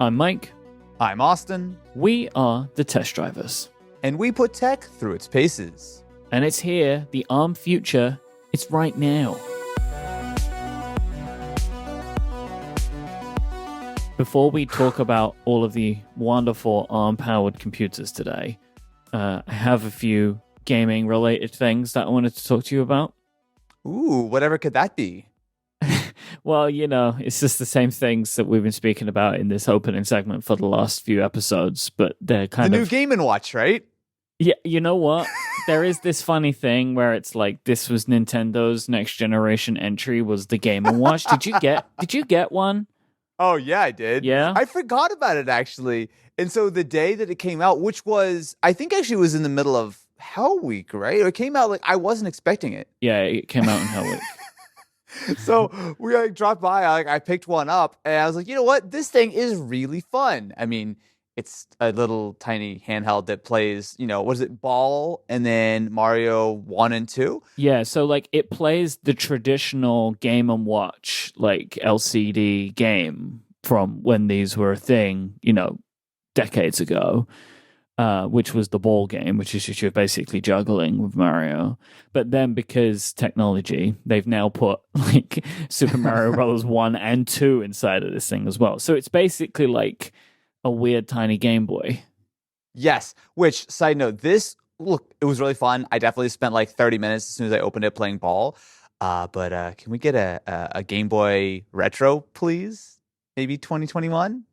I'm Myke. I'm Austin. We are the Test Drivers. And we put tech through its paces. And it's here, the ARM future. It's right now. Before we talk about all of the wonderful ARM-powered computers today, I have a few gaming-related things that I wanted to talk to you about. Ooh, whatever could that be? Well, you know, it's just the same things that we've been speaking about in this opening segment for the last few episodes, but they're kind of... The new Game & Watch, right? Yeah, you know what? There is this funny thing where it's like this was Nintendo's next generation entry was the Game & Watch. Did you get one? Oh, yeah, I did. Yeah? I forgot about it, actually. And so the day that it came out, which was, I think actually was in the middle of Hell Week, right? Or it came out like I wasn't expecting it. Yeah, it came out in Hell Week. So we dropped by, I picked one up, and I was like, you know what? This thing is really fun. I mean, it's a little tiny handheld that plays, what is it, Ball, and then Mario 1 and 2? Yeah, so like it plays the traditional Game & Watch, like LCD game from when these were a thing, decades ago. Which was the ball game, which is just you're basically juggling with Mario. But then because technology, they've now put like Super Mario Bros. 1 and 2 inside of this thing as well. So it's basically like a weird tiny Game Boy. Yes, which, side note, it was really fun. I definitely spent like 30 minutes as soon as I opened it playing ball. But can we get a Game Boy Retro, please? Maybe 2021,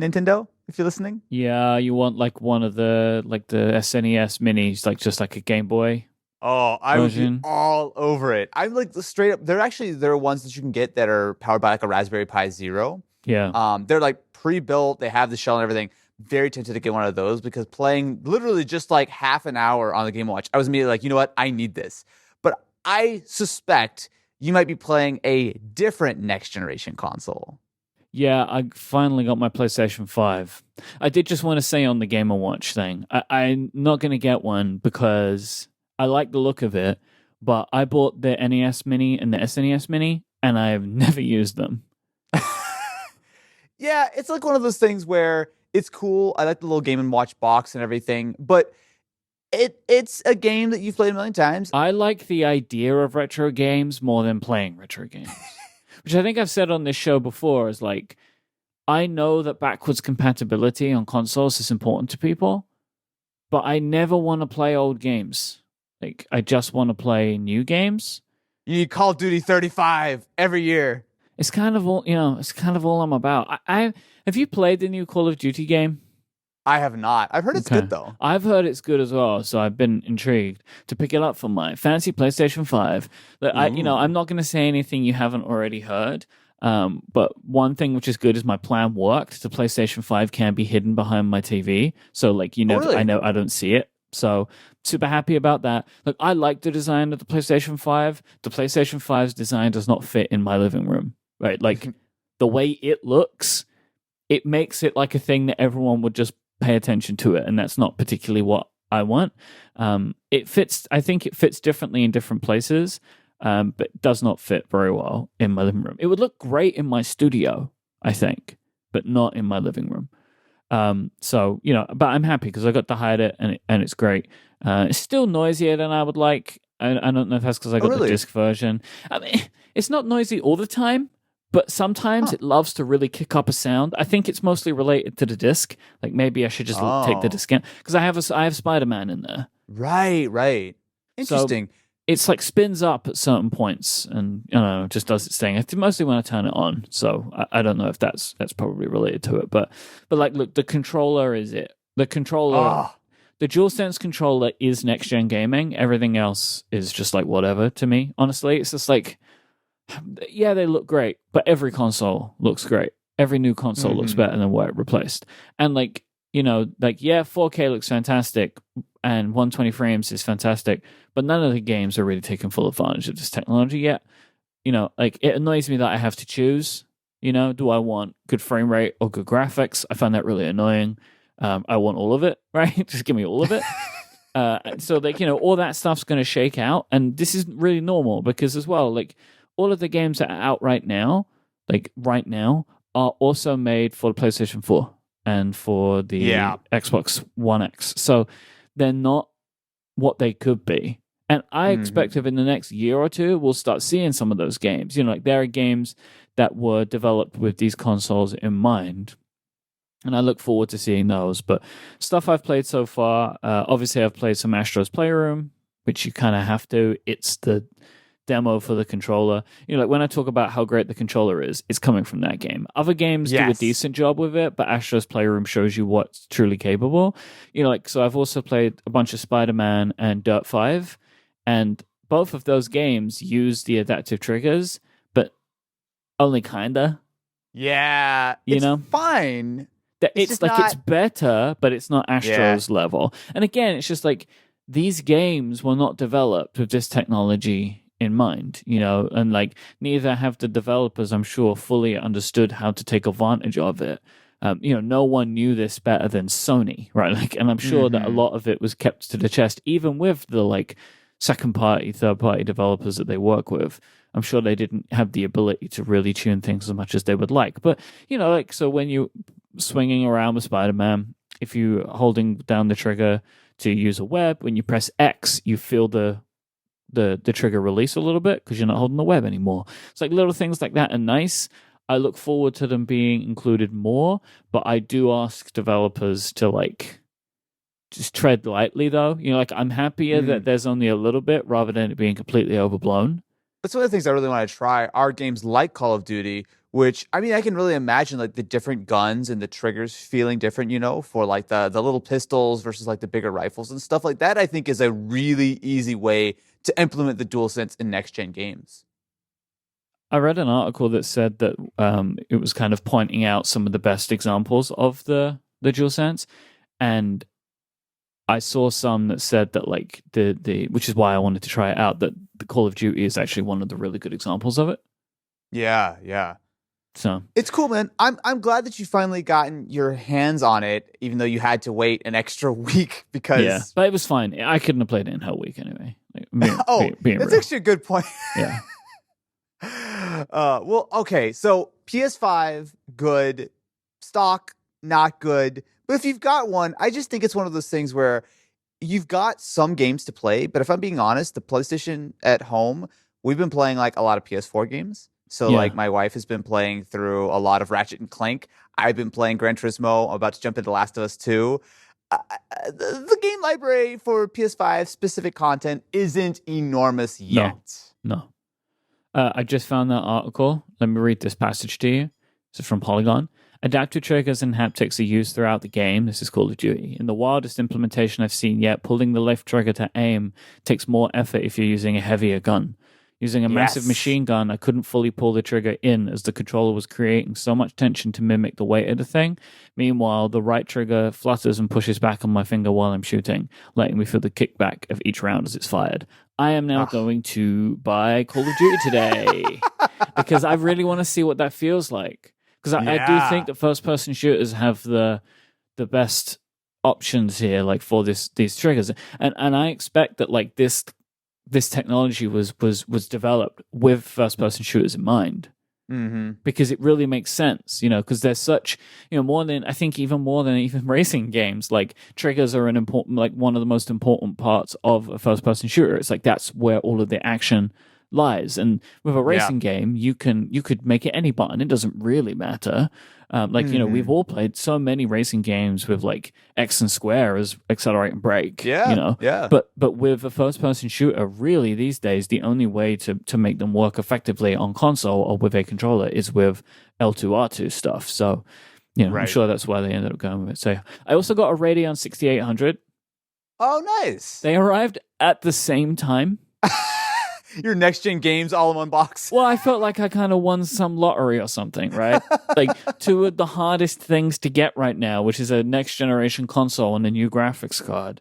Nintendo? If you're listening. Yeah, you want like one of the SNES minis, like just like a Game Boy. Oh, I would be all over it. I'm like straight up. There are ones that you can get that are powered by like a Raspberry Pi Zero. Yeah. They're like pre-built. They have the shell and everything. Very tempted to get one of those because playing literally just like half an hour on the Game & Watch, I was immediately like, you know what? I need this. But I suspect you might be playing a different next generation console. Yeah, I finally got my PlayStation 5. I did just want to say on the Game & Watch thing, I'm not going to get one because I like the look of it, but I bought the NES Mini and the SNES Mini, and I have never used them. Yeah, it's like one of those things where it's cool. I like the little Game & Watch box and everything, but it's a game that you've played a million times. I like the idea of retro games more than playing retro games. Which I think I've said on this show before is like, I know that backwards compatibility on consoles is important to people, but I never want to play old games. Like, I just want to play new games. You need Call of Duty 35 every year. It's kind of all, I'm about. Have you played the new Call of Duty game? I have not. I've heard it's good, though. I've heard it's good as well, so I've been intrigued to pick it up for my fancy PlayStation 5. I'm not going to say anything you haven't already heard, but one thing which is good is my plan worked. The PlayStation 5 can be hidden behind my TV, so really? I know I don't see it. So super happy about that. Look, I like the design of the PlayStation 5. The PlayStation 5's design does not fit in my living room, right? Like the way it looks, it makes it like a thing that everyone would just pay attention to it, and that's not particularly what I want. It fits. I think it fits differently in different places, but does not fit very well in my living room. It would look great in my studio, I think, but not in my living room. But I'm happy because I got to hide it, and it's great. It's still noisier than I would like. I don't know if that's because I got the disc version. I mean, it's not noisy all the time. But sometimes it loves to really kick up a sound. I think it's mostly related to the disc. Like maybe I should just take the disc out because I have Spider-Man in there. Right. Interesting. So it's like spins up at certain points and just does its thing. It's mostly when I turn it on. So I don't know if that's probably related to it. But like, look, the controller is it. The controller, the DualSense controller is next gen gaming. Everything else is just like whatever to me. Honestly, it's just like. Yeah, they look great, but every console looks great. Every new console looks better than what it replaced. And 4K looks fantastic and 120 frames is fantastic, but none of the games are really taking full advantage of this technology yet. It annoys me that I have to choose. Do I want good frame rate or good graphics? I find that really annoying. I want all of it, right? Just give me all of it. So all that stuff's going to shake out, and this is really normal because as well, all of the games that are out right now are also made for the PlayStation 4 and for the Xbox One X. So they're not what they could be. And I expect if in the next year or two, we'll start seeing some of those games. Like there are games that were developed with these consoles in mind. And I look forward to seeing those. But stuff I've played so far, obviously I've played some Astro's Playroom, which you kind of have to. It's the demo for the controller. Like when I talk about how great the controller is, it's coming from that game. Other games do a decent job with it, but Astro's Playroom shows you what's truly capable. So I've also played a bunch of Spider-Man and Dirt 5, and both of those games use the adaptive triggers, but only kinda. Yeah, it's fine. It's like it's better, but it's not Astro's level. And again, it's just like these games were not developed with this technology in mind, and like neither have the developers, I'm sure, fully understood how to take advantage of it. No one knew this better than Sony, right? Like, and I'm sure that a lot of it was kept to the chest, even with the like second party, third party developers that they work with. I'm sure they didn't have the ability to really tune things as much as they would like. But, so when you swinging around with Spider-Man, if you're holding down the trigger to use a web, when you press X, you feel the trigger release a little bit because you're not holding the web anymore. It's like little things like that are nice. I look forward to them being included more, but I do ask developers to like just tread lightly though. Like I'm happier that there's only a little bit rather than it being completely overblown. That's one of the things I really want to try are games like Call of Duty, which, I mean, I can really imagine like the different guns and the triggers feeling different, for like the little pistols versus like the bigger rifles and stuff like that. I think is a really easy way to implement the DualSense in next-gen games. I read an article that said that it was kind of pointing out some of the best examples of the DualSense, and I saw some that said that like the which is why I wanted to try it out, that the Call of Duty is actually one of the really good examples of it. Yeah. So it's cool, man. I'm glad that you finally gotten your hands on it, even though you had to wait an extra week because but it was fine. I couldn't have played it in Hell Week anyway. Like, being that's real. actually a good point. Yeah. Well, okay. So PS5, good. Stock, not good. But if you've got one, I just think it's one of those things where you've got some games to play. But if I'm being honest, the PlayStation at home, we've been playing like a lot of PS4 games. So like my wife has been playing through a lot of Ratchet and Clank. I've been playing Gran Turismo. I'm about to jump into Last of Us 2. The game library for PS5 specific content isn't enormous yet. No. I just found that article. Let me read this passage to you. This is from Polygon. Adaptive triggers and haptics are used throughout the game. This is Call of Duty. In the wildest implementation I've seen yet, pulling the left trigger to aim takes more effort if you're using a heavier gun. Using a massive machine gun, I couldn't fully pull the trigger in as the controller was creating so much tension to mimic the weight of the thing. Meanwhile, the right trigger flutters and pushes back on my finger while I'm shooting, letting me feel the kickback of each round as it's fired. I am now going to buy Call of Duty today because I really want to see what that feels like. Because I do think that first-person shooters have the best options here, like for these triggers, and I expect that like this technology was developed with first-person shooters in mind, because it really makes sense, because there's such, more than I think even more than even racing games, like triggers are an important, like one of the most important parts of a first-person shooter. It's like that's where all of the action lies, and with a racing game, you could make it any button. It doesn't really matter. We've all played so many racing games with like X and square as accelerate and brake. But with a first-person shooter, really these days, the only way to make them work effectively on console or with a controller is with L2R2 stuff. So, I'm sure that's why they ended up going with it. So I also got a Radeon 6800. Oh, nice. They arrived at the same time. Your next-gen games all in one box. Well, I felt like I kind of won some lottery or something, right? Like two of the hardest things to get right now, which is a next-generation console and a new graphics card.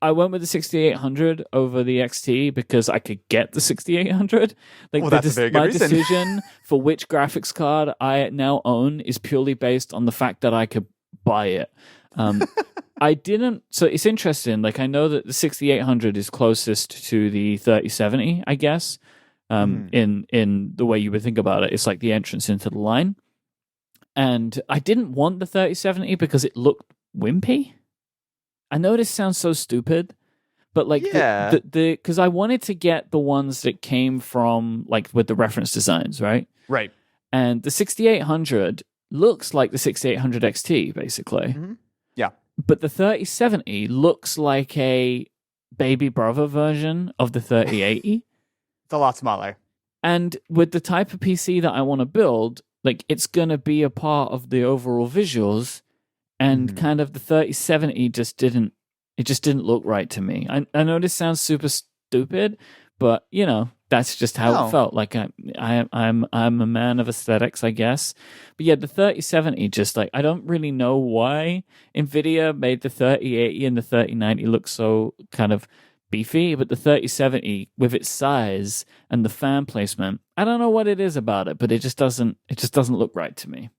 I went with the 6800 over the XT because I could get the 6800. Like, that's a very good my reason. decision for which graphics card I now own is purely based on the fact that I could buy it. I didn't. So it's interesting. Like, I know that the 6800 is closest to the 3070, I guess. In the way you would think about it, it's like the entrance into the line. And I didn't want the 3070 because it looked wimpy. I know this sounds so stupid, but like Yeah. the because I wanted to get the ones that came from like with the reference designs, right? Right. And the 6800 looks like the 6800 XT basically, Yeah. but the 3070 looks like a baby brother version of the 3080. It's a lot smaller. And with the type of PC that I want to build, like it's gonna be a part of the overall visuals, and kind of the 3070 just didn't look right to me. I know this sounds super stupid, but you know that's just how it felt. Like I'm a man of aesthetics, I guess. But yeah, the 3070 just like I don't really know why Nvidia made the 3080 and the 3090 look so kind of beefy, but the 3070 with its size and the fan placement, I don't know what it is about it, but it just doesn't look right to me.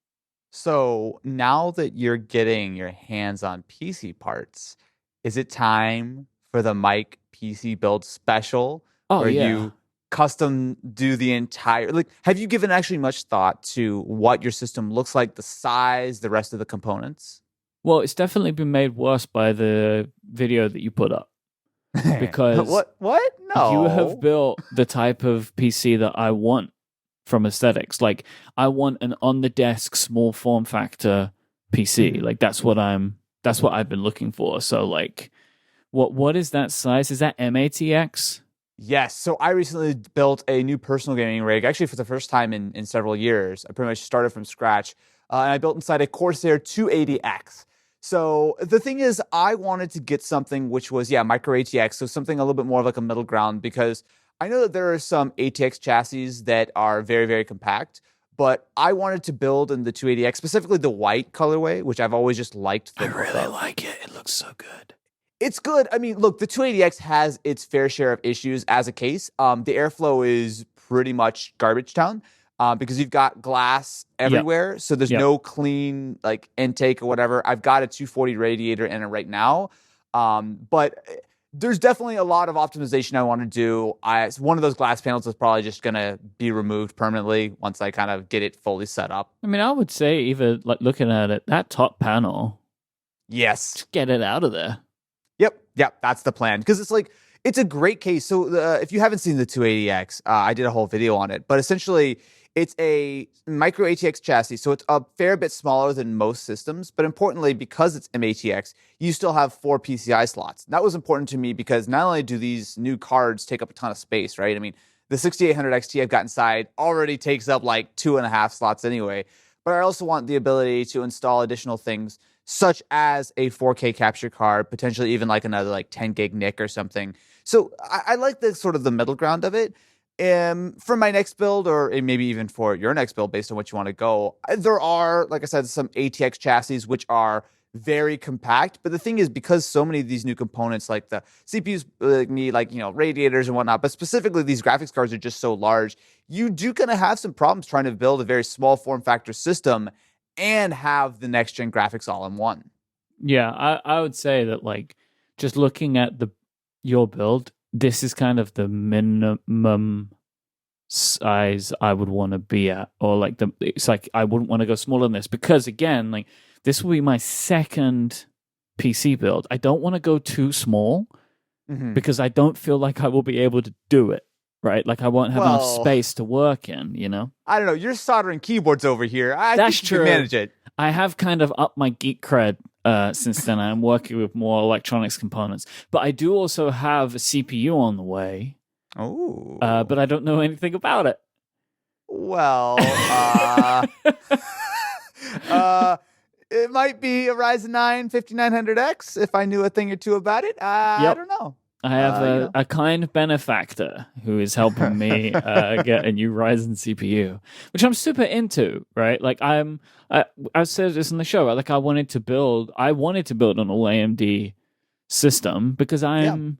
So now that you're getting your hands on PC parts, is it time for the Myke PC build special Oh where yeah. you custom do the entire like have you given actually much thought to what your system looks like, the size, the rest of the components? Well, it's definitely been made worse by the video that you put up because What? you have No. built the type of PC that I want from aesthetics. Like I want an on the desk small form factor PC. Like that's what I've been looking for. So like what is that size? Is that M80X? Yes. So I recently built a new personal gaming rig, actually for the first time in several years. I pretty much started from scratch. And I built inside a Corsair 280X. So the thing is, I wanted to get something which was, micro ATX, so something a little bit more of like a middle ground, because I know that there are some ATX chassis that are very, very compact, but I wanted to build in the 280X, specifically the white colorway, which I've always just liked the look of. Like it. It looks so good. It's good. I mean, look, the 280X has its fair share of issues as a case. The airflow is pretty much garbage town because you've got glass everywhere. So there's no clean like intake or whatever. I've got a 240 radiator in it right now. But there's definitely a lot of optimization I want to do. One of those glass panels is probably just going to be removed permanently once I kind of get it fully set up. I mean, I would say even like looking at it, that top panel, Yes. just get it out of there. Yep, that's the plan. Because it's like, it's a great case. So if you haven't seen the 280X, I did a whole video on it. But essentially, it's a micro ATX chassis. So it's a fair bit smaller than most systems. But importantly, because it's MATX, you still have 4 PCI slots. That was important to me because not only do these new cards take up a ton of space, right? I mean, the 6800 XT I've got inside already takes up like 2.5 slots anyway. But I also want the ability to install additional things, such as a 4K capture card, potentially even like another like 10 gig NIC or something. So I like the sort of the middle ground of it. For my next build, or maybe even for your next build, based on what you want to go, there are, like I said, some ATX chassis which are very compact. But the thing is, because so many of these new components, like the CPUs need like, radiators and whatnot, but specifically these graphics cards are just so large, you do kind of have some problems trying to build a very small form factor system and have the next gen graphics all in one. Yeah, I would say that like just looking at your build, this is kind of the minimum size I would want to be at, or like it's like I wouldn't want to go smaller than this because again, like this will be my second PC build. I don't want to go too small because I don't feel like I will be able to do it. Right, like I won't have enough space to work in. I don't know. You're soldering keyboards over here. That's think you true. can manage it. I have kind of upped my geek cred since then. I'm working with more electronics components, but I do also have a CPU on the way. Oh, but I don't know anything about it. Well, it might be a Ryzen 9 5900X if I knew a thing or two about it. I don't know. I have a kind benefactor who is helping me get a new Ryzen CPU, which I'm super into, right? Like I said this in the show, like I wanted to build an all AMD system because I'm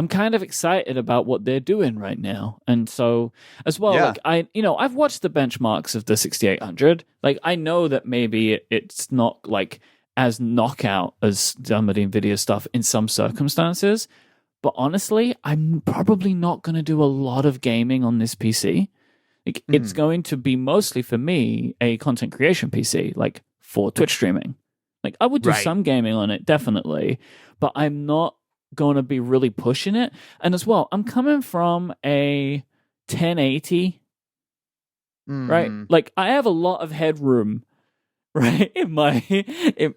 kind of excited about what they're doing right now. And so as well, like I've watched the benchmarks of the 6800. Like I know that maybe it's not like as knockout as some of the NVIDIA stuff in some circumstances. But honestly, I'm probably not going to do a lot of gaming on this PC. Like, it's going to be mostly for me a content creation PC, like for Twitch streaming. Like, I would do some gaming on it, definitely, but I'm not going to be really pushing it. And as well, I'm coming from a 1080, right? Like, I have a lot of headroom, right,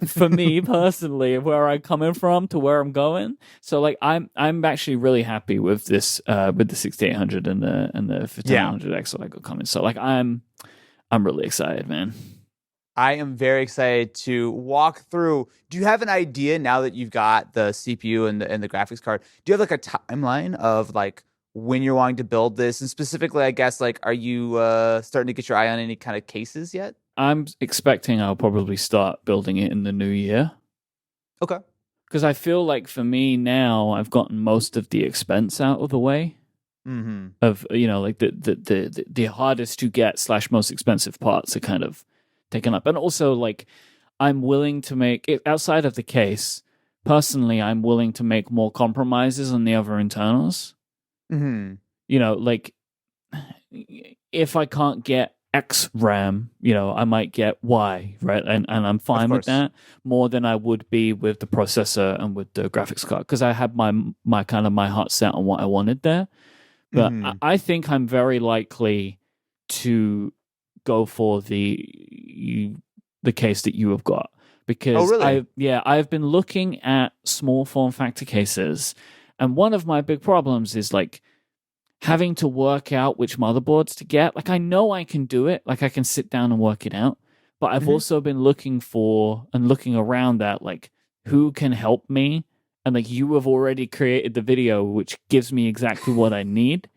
for me personally, of where I'm coming from to where I'm going. So like, I'm actually really happy with this, with the 6800 and the 5900X that I got coming. So like, I'm really excited, man. I am very excited to walk through. Do you have an idea now that you've got the CPU and the graphics card? Do you have like a timeline of like when you're wanting to build this? And specifically, I guess, like, are you starting to get your eye on any kind of cases yet? I'm expecting I'll probably start building it in the new year. Okay. Because I feel like for me now, I've gotten most of the expense out of the way. Of, you know, like the hardest to get / most expensive parts are kind of taken up. And also, like, I'm willing to make it outside of the case. Personally, I'm willing to make more compromises on the other internals. You know, like, if I can't get X RAM, you know, I might get Y, right? And I'm fine with that more than I would be with the processor and with the graphics card, because I had my kind of my heart set on what I wanted there. But I think I'm very likely to go for the case that you have got, because I've been looking at small form factor cases, and one of my big problems is like having to work out which motherboards to get. Like, I know I can do it, like I can sit down and work it out, but I've also been looking around that, like, who can help me. And like, you have already created the video which gives me exactly what I need,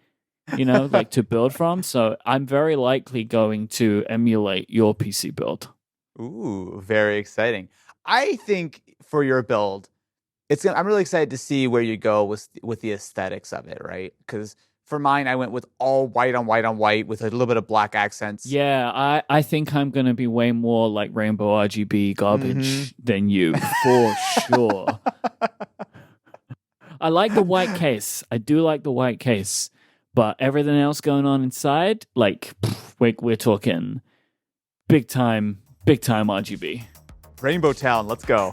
you know, like, to build from. So I'm very likely going to emulate your PC build. Ooh, very exciting. I think for your build, I'm really excited to see where you go with the aesthetics of it, right? Because for mine, I went with all white on white on white with a little bit of black accents. Yeah, I think I'm going to be way more like rainbow RGB garbage than you, for sure. I like the white case. I do like the white case. But everything else going on inside, like, we're talking big time RGB. Rainbow Town, let's go.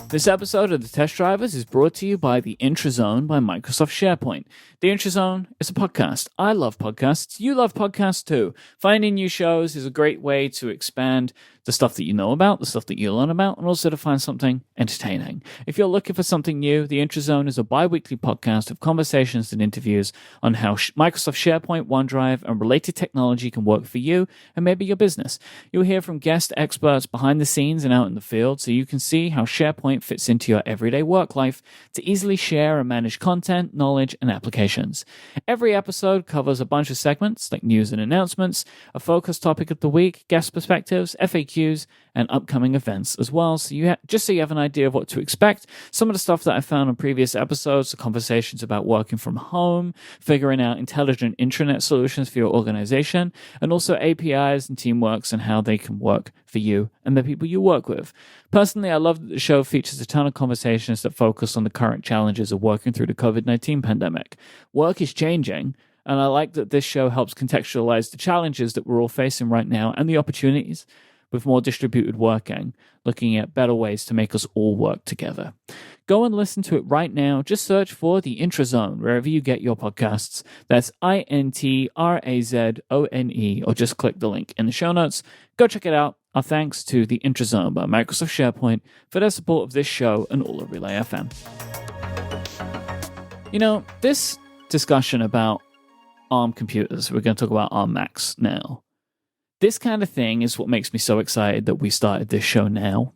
This episode of The Test Drivers is brought to you by the Intrazone by Microsoft SharePoint. The Intrazone is a podcast. I love podcasts. You love podcasts too. Finding new shows is a great way to expand the stuff that you know about, the stuff that you learn about, and also to find something entertaining. If you're looking for something new, The Intrazone is a bi-weekly podcast of conversations and interviews on how Microsoft SharePoint, OneDrive, and related technology can work for you and maybe your business. You'll hear from guest experts behind the scenes and out in the field, so you can see how SharePoint fits into your everyday work life to easily share and manage content, knowledge, and applications. Every episode covers a bunch of segments like news and announcements, a focus topic of the week, guest perspectives, FAQs, and upcoming events as well. So you just so you have an idea of what to expect. Some of the stuff that I found on previous episodes are conversations about working from home, figuring out intelligent intranet solutions for your organization, and also APIs and teamworks and how they can work for you and the people you work with. Personally, I love that the show features a ton of conversations that focus on the current challenges of working through the COVID-19 pandemic. Work is changing, and I like that this show helps contextualize the challenges that we're all facing right now and the opportunities with more distributed working, looking at better ways to make us all work together. Go and listen to it right now. Just search for The Intrazone wherever you get your podcasts. That's INTRAZONE, or just click the link in the show notes. Go check it out. Our thanks to The Intrazone by Microsoft SharePoint for their support of this show and all of Relay FM. You know, this discussion about ARM computers, we're going to talk about ARM Macs now. This kind of thing is what makes me so excited that we started this show now.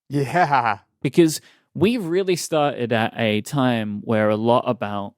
Yeah. Because we really started at a time where a lot about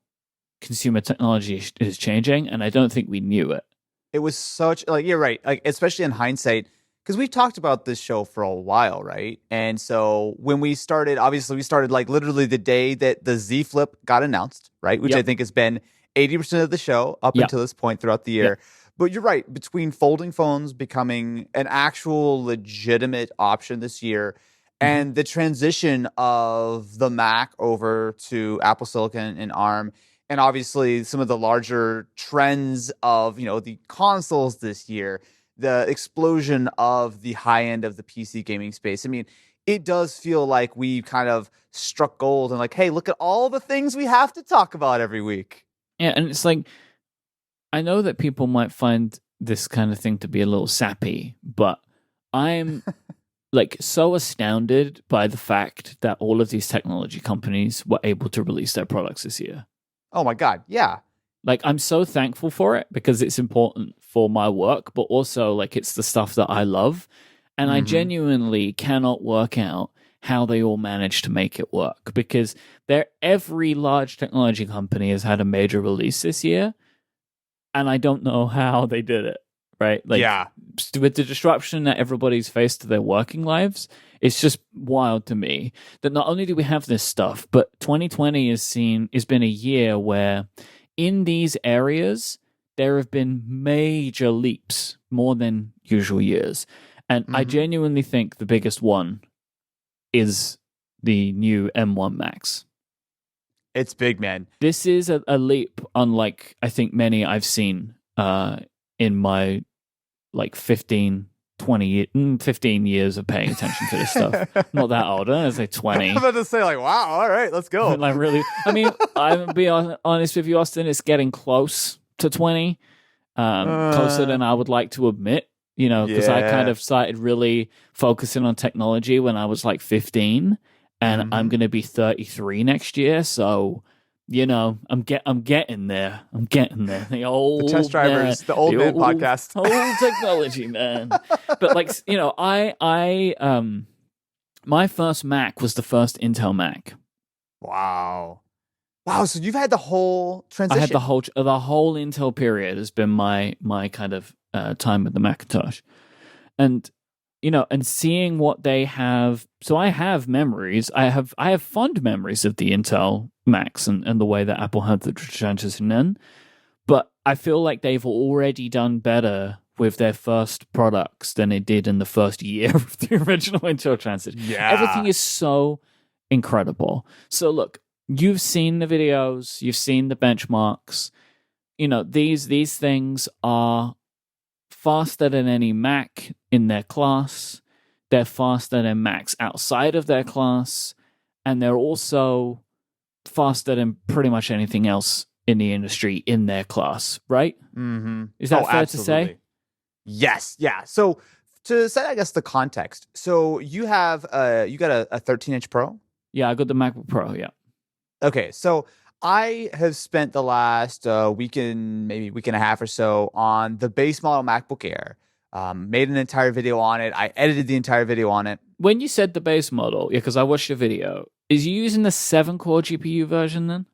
consumer technology is changing, and I don't think we knew it. It was such, like, you're right, like, especially in hindsight, because we've talked about this show for a while, right? And so when we started, obviously we started like literally the day that the Z Flip got announced, right? Which I think has been 80% of the show up until this point throughout the year. But you're right, between folding phones becoming an actual legitimate option this year and the transition of the Mac over to Apple Silicon and ARM, and obviously some of the larger trends of, the consoles this year, the explosion of the high end of the PC gaming space. I mean, it does feel like we kind of struck gold and like, hey, look at all the things we have to talk about every week. Yeah, and it's like, I know that people might find this kind of thing to be a little sappy, but I'm like so astounded by the fact that all of these technology companies were able to release their products this year. Oh my God, yeah. Like, I'm so thankful for it because it's important for my work, but also like it's the stuff that I love. And I genuinely cannot work out how they all managed to make it work, because every large technology company has had a major release this year, and I don't know how they did it. Right? Like, Yeah. with the disruption that everybody's faced to their working lives, it's just wild to me that not only do we have this stuff, but 2020 has been a year where in these areas there have been major leaps, more than usual years. And I genuinely think the biggest one is the new M1 Max. It's big, man. This is a leap unlike I think many I've seen in my like 15 years of paying attention to this stuff. Not that old, I say 20. I'm about to say, like, wow, all right, let's go. Like, really, I mean, I'm gonna be honest with you, Austin, it's getting close to 20, closer than I would like to admit, because I kind of started really focusing on technology when I was like 15, and I'm going to be 33 next year, so I'm getting there. I'm getting there. The test drivers, the old man podcast, old technology, man. But like, my first Mac was the first Intel Mac. Wow. So you've had the whole transition. I had the whole Intel period has been my kind of time with the Macintosh, and and seeing what they have. So I have memories. I have fond memories of the Intel Macs and the way that Apple had the transition in. But I feel like they've already done better with their first products than they did in the first year of the original Intel transition. Yeah. Everything is so incredible. So look, you've seen the videos, you've seen the benchmarks. These things are faster than any Mac in their class. They're faster than Macs outside of their class. And they're also faster than pretty much anything else in the industry in their class, right? Mm-hmm. Is that fair absolutely. to say? Yes. Yeah. So to set, I guess, the context. So you have you got a 13-inch Pro? Yeah, I got the MacBook Pro, yeah. Okay. So I have spent the last week and a half or so on the base model MacBook Air. Made an entire video on it. I edited the entire video on it. When you said the base model, yeah, because I watched your video, is you using the 7-core GPU version then?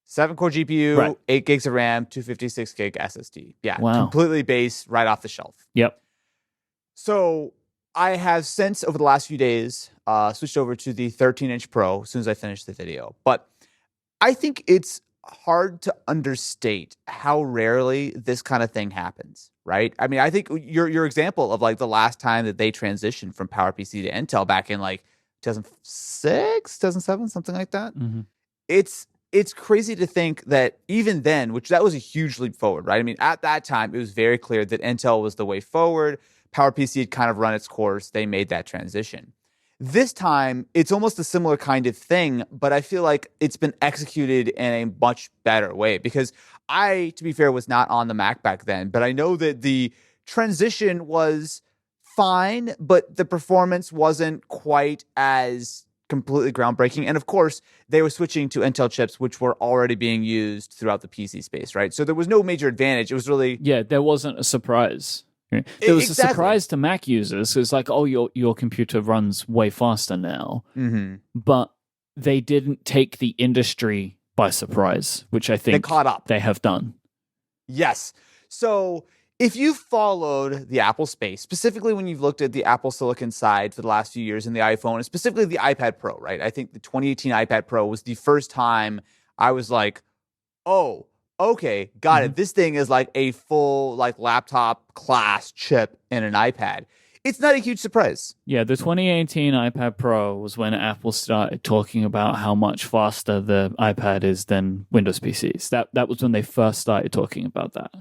7-core GPU, right. 8 gigs of RAM, 256 gig SSD. Yeah, wow. Completely base, right off the shelf. Yep. So I have since, over the last few days, switched over to the 13-inch Pro as soon as I finished the video. But I think it's hard to understate how rarely this kind of thing happens, right? I mean, I think your example of like the last time that they transitioned from PowerPC to Intel back in like 2006, 2007, something like that. Mm-hmm. It's crazy to think that even then, which that was a huge leap forward, right? I mean, at that time, it was very clear that Intel was the way forward. PowerPC had kind of run its course. They made that transition. This time, it's almost a similar kind of thing, but I feel like it's been executed in a much better way because I, to be fair, was not on the Mac back then, but I know that the transition was fine, but the performance wasn't quite as completely groundbreaking. And of course, they were switching to Intel chips, which were already being used throughout the PC space, right? So there was no major advantage. It was really... Yeah, there wasn't a surprise. There was a surprise to Mac users. It's like, oh, your computer runs way faster now. Mm-hmm. But they didn't take the industry by surprise, which I think they caught up. They have done. Yes. So if you followed the Apple space, specifically when you've looked at the Apple Silicon side for the last few years in the iPhone, and specifically the iPad Pro, right? I think the 2018 iPad Pro was the first time I was like, oh, okay, got it. This thing is like a full like laptop class chip in an iPad. it's not a huge surprise. Yeah, the 2018 iPad Pro was when Apple started talking about how much faster the iPad is than Windows PCs. That was when they first started talking about that.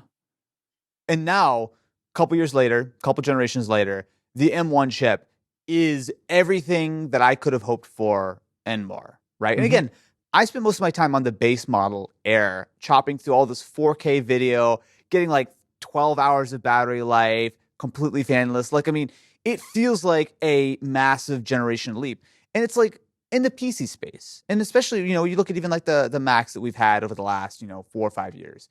And now, a couple years later, a couple generations later, the M1 chip is everything that I could have hoped for and more, right? And again, I spent most of my time on the base model Air, chopping through all this 4K video, getting like 12 hours of battery life, completely fanless. Like, I mean, it feels like a massive generation leap. And it's like in the PC space, and especially, you look at even like the Macs that we've had over the last, 4 or 5 years.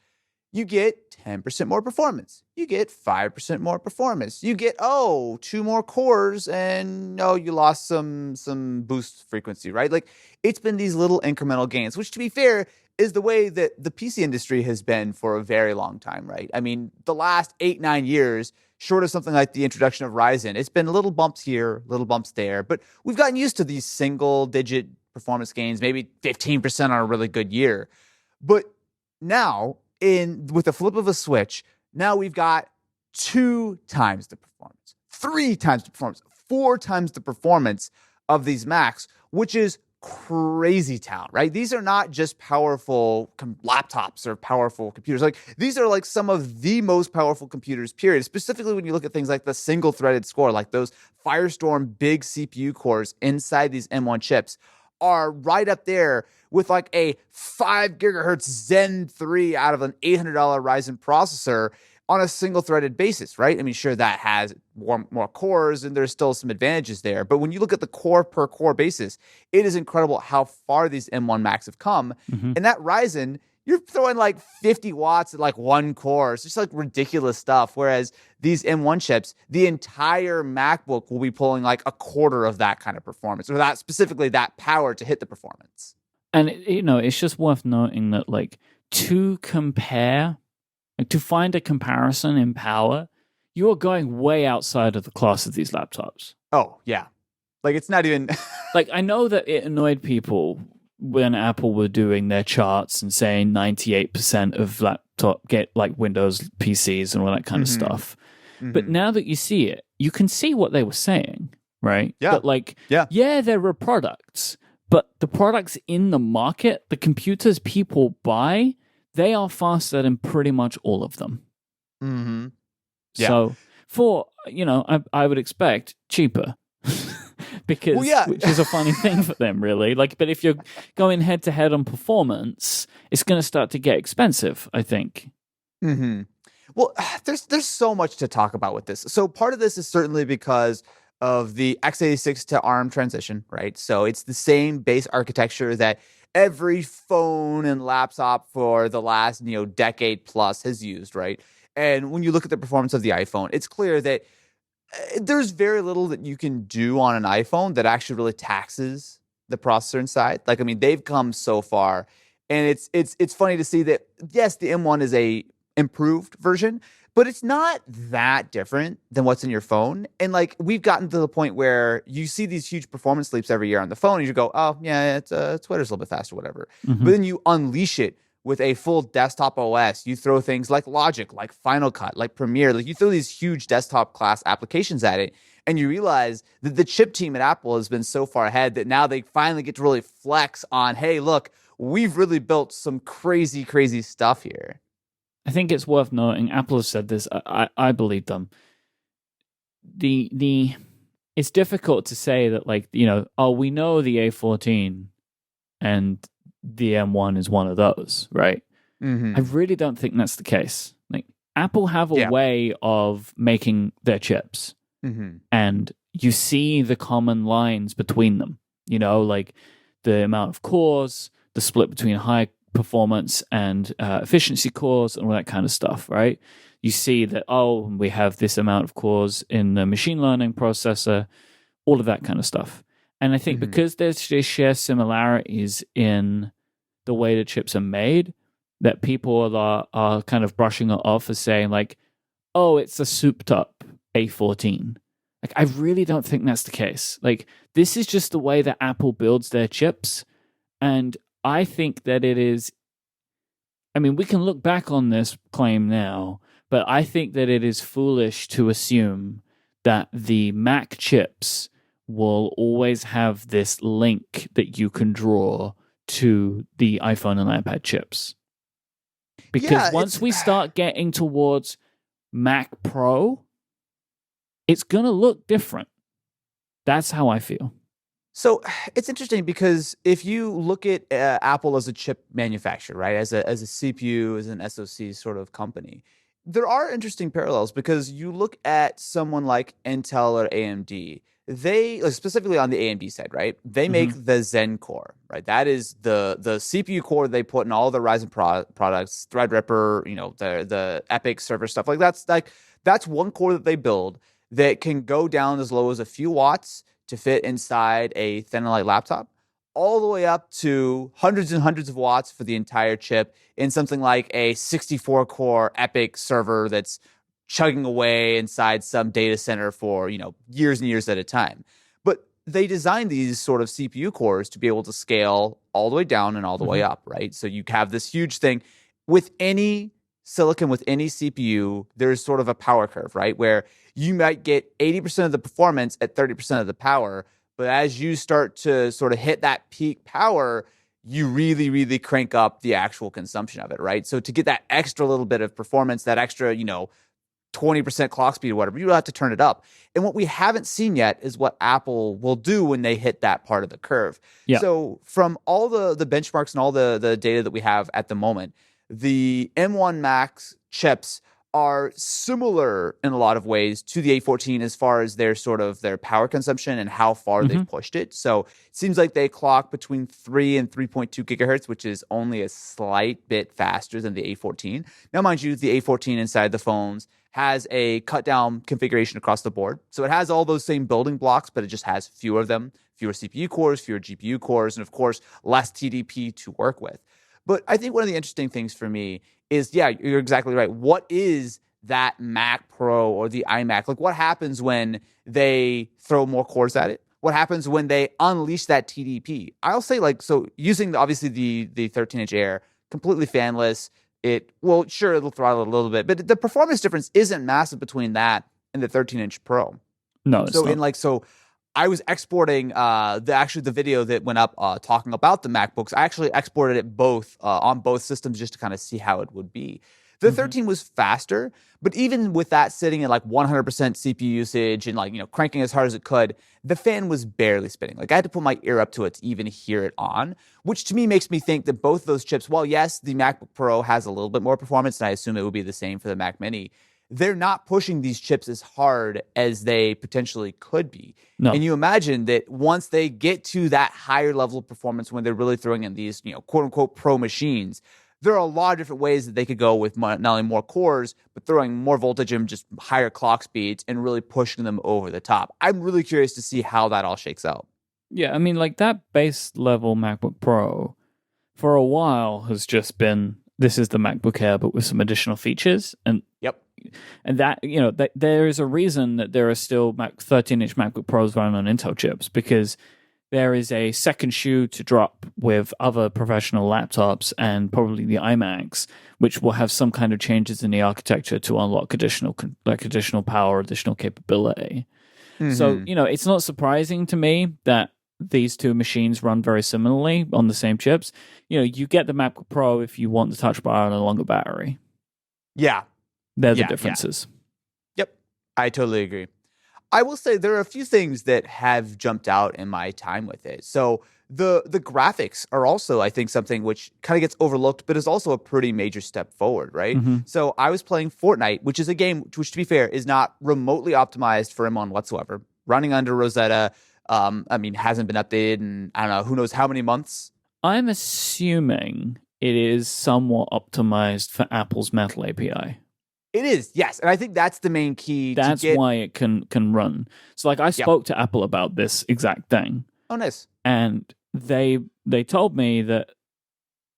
You get 10% more performance. You get 5% more performance. You get, 2 more cores, and you lost some boost frequency, right? Like, it's been these little incremental gains, which, to be fair, is the way that the PC industry has been for a very long time, right? I mean, the last 8-9 years, short of something like the introduction of Ryzen, it's been little bumps here, little bumps there, but we've gotten used to these single-digit performance gains, maybe 15% on a really good year. But now, with the flip of a switch, now we've got 2 times the performance, 3 times the performance, 4 times the performance of these Macs, which is crazy town, right? These are not just powerful laptops or powerful computers. Like, these are like some of the most powerful computers, period. Specifically when you look at things like the single-threaded score, like those Firestorm big CPU cores inside these M1 chips are right up there with like a 5 gigahertz Zen 3 out of an $800 Ryzen processor on a single-threaded basis, right? I mean, sure, that has more cores, and there's still some advantages there. But when you look at the core-per-core basis, it is incredible how far these M1 Macs have come. And that Ryzen, you're throwing like 50 watts at like 1 core. It's just like ridiculous stuff. Whereas these M1 chips, the entire MacBook will be pulling like a quarter of that kind of performance, or that specifically that power to hit the performance. And, it's just worth noting that, like, to compare, like, to find a comparison in power, you are going way outside of the class of these laptops. Oh, yeah. Like, it's not even... Like, I know that it annoyed people when Apple were doing their charts and saying 98% of laptop get, like, Windows PCs and all that kind of stuff. But now that you see it, you can see what they were saying, right? Yeah. But, like, yeah, there were products, but the products in the market, the computers people buy, they are faster than pretty much all of them. Yeah. So for, I would expect cheaper because, which is a funny thing for them, really. Like, but if you're going head to head on performance, it's going to start to get expensive, I think. Well, there's so much to talk about with this. So part of this is certainly because of the x86 to ARM transition, right? So it's the same base architecture that every phone and laptop for the last, decade plus has used, right? And when you look at the performance of the iPhone, it's clear that there's very little that you can do on an iPhone that actually really taxes the processor inside. Like, I mean, they've come so far, and it's funny to see that, yes, the M1 is a improved version, but it's not that different than what's in your phone. And like, we've gotten to the point where you see these huge performance leaps every year on the phone, and you go, oh yeah, it's Twitter's a little bit faster, whatever. But then you unleash it with a full desktop OS. You throw things like Logic, like Final Cut, like Premiere, like you throw these huge desktop class applications at it, and you realize that the chip team at Apple has been so far ahead that now they finally get to really flex on, hey, look, we've really built some crazy, crazy stuff here. I think it's worth noting, Apple has said this, I believe them. It's difficult to say that, like, we know the A14 and the M1 is one of those, right? I really don't think that's the case. Like, Apple have a way of making their chips, and you see the common lines between them, like the amount of cores, the split between high performance and efficiency cores and all that kind of stuff, right? You see that, we have this amount of cores in the machine learning processor, all of that kind of stuff. And I think because there's just share similarities in the way the chips are made, that people are kind of brushing it off as saying, like, it's a souped up A14. Like, I really don't think that's the case. Like, this is just the way that Apple builds their chips. And I think that it is, I mean, we can look back on this claim now, but I think that it is foolish to assume that the Mac chips will always have this link that you can draw to the iPhone and iPad chips. Because once we start getting towards Mac Pro, it's going to look different. That's how I feel. So it's interesting because if you look at Apple as a chip manufacturer, right, as a CPU, as an SoC sort of company, there are interesting parallels because you look at someone like Intel or AMD. They specifically on the AMD side, right? They make the Zen core, right? That is the CPU core they put in all the Ryzen products, Threadripper, the Epic server stuff. That's one core that they build that can go down as low as a few watts to fit inside a thin and light laptop, all the way up to hundreds and hundreds of watts for the entire chip in something like a 64-core Epic server that's chugging away inside some data center for, years and years at a time. But they designed these sort of CPU cores to be able to scale all the way down and all the way up, right? So you have this huge thing. With any silicon, with any CPU, there's sort of a power curve, right? Where you might get 80% of the performance at 30% of the power. But as you start to sort of hit that peak power, you really, really crank up the actual consumption of it, right? So to get that extra little bit of performance, that extra, 20% clock speed or whatever, you have to turn it up. And what we haven't seen yet is what Apple will do when they hit that part of the curve. Yeah. So from all the benchmarks and all the data that we have at the moment, the M1 Max chips are similar in a lot of ways to the A14 as far as their power consumption and how far they've pushed it. So it seems like they clock between 3 and 3.2 gigahertz, which is only a slight bit faster than the A14. Now, mind you, the A14 inside the phones has a cut down configuration across the board. So it has all those same building blocks, but it just has fewer of them, fewer CPU cores, fewer GPU cores, and of course, less TDP to work with. But I think one of the interesting things for me is, yeah, you're exactly right. What is that Mac Pro or the iMac? Like, what happens when they throw more cores at it? What happens when they unleash that TDP? I'll say, using obviously the 13-inch Air, completely fanless. It'll throttle it a little bit, but the performance difference isn't massive between that and the 13-inch Pro. No, it's not. I was exporting the video that went up talking about the MacBooks. I actually exported it both on both systems just to kind of see how it would be. The 13 was faster, but even with that sitting at 100% CPU usage and cranking as hard as it could, the fan was barely spinning. I had to put my ear up to it to even hear it on, which to me makes me think that both those chips, while yes, the MacBook Pro has a little bit more performance, and I assume it would be the same for the Mac Mini, they're not pushing these chips as hard as they potentially could be. No. And you imagine that once they get to that higher level of performance, when they're really throwing in these, quote unquote, pro machines, there are a lot of different ways that they could go with not only more cores, but throwing more voltage and just higher clock speeds and really pushing them over the top. I'm really curious to see how that all shakes out. Yeah, I mean, that base level MacBook Pro for a while has just been, this is the MacBook Air, but with some additional features. And yep. And that, there is a reason that there are still 13-inch MacBook Pros running on Intel chips, because there is a second shoe to drop with other professional laptops and probably the iMacs, which will have some kind of changes in the architecture to unlock additional power, additional capability. So, it's not surprising to me that these two machines run very similarly on the same chips. You get the MacBook Pro if you want the touch bar and a longer battery. Yeah. They're the differences. Yeah. Yep. I totally agree. I will say there are a few things that have jumped out in my time with it. So the graphics are also, I think, something which kind of gets overlooked, but is also a pretty major step forward, right? So I was playing Fortnite, which is a game which, to be fair, is not remotely optimized for M1 whatsoever. Running under Rosetta, hasn't been updated in, I don't know, who knows how many months. I'm assuming it is somewhat optimized for Apple's Metal API. It is, yes. And I think that's the main key. That's why it can run. So I spoke to Apple about this exact thing. Oh, nice. And they told me that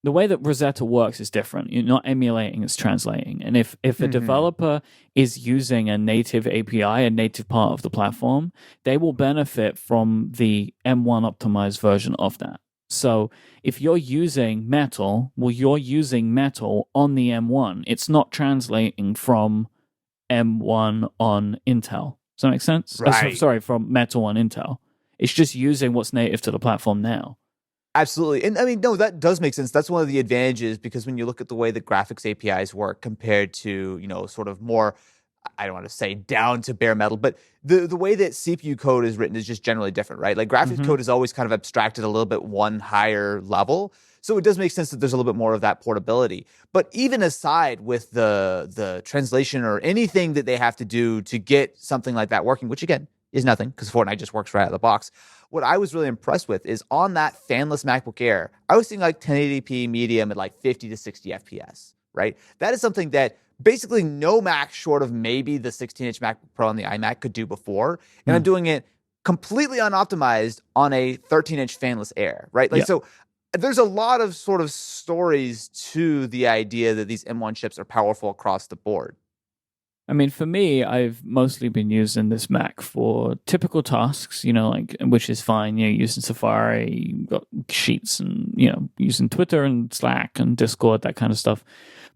the way that Rosetta works is different. You're not emulating, it's translating. And if a developer is using a native API, a native part of the platform, they will benefit from the M1 optimized version of that. So if you're using Metal, you're using Metal on the M1. It's not translating from M1 on Intel. Does that make sense? Right. Sorry, from Metal on Intel. It's just using what's native to the platform now. Absolutely. And I mean, no, that does make sense. That's one of the advantages because when you look at the way that graphics APIs work compared to, sort of more, I don't want to say down to bare metal, but the way that CPU code is written is just generally different, right? Like graphics code is always kind of abstracted a little bit one higher level. So it does make sense that there's a little bit more of that portability. But even aside with the translation or anything that they have to do to get something like that working, which again is nothing because Fortnite just works right out of the box. What I was really impressed with is on that fanless MacBook Air, I was seeing like 1080p medium at like 50 to 60 FPS, right? That is something that basically no Mac short of maybe the 16-inch MacBook Pro and the iMac could do before. And I'm doing it completely unoptimized on a 13-inch fanless Air, right? Like, so there's a lot of sort of stories to the idea that these M1 chips are powerful across the board. I mean, for me, I've mostly been using this Mac for typical tasks, like, which is fine, using Safari, got Sheets and, using Twitter and Slack and Discord, that kind of stuff.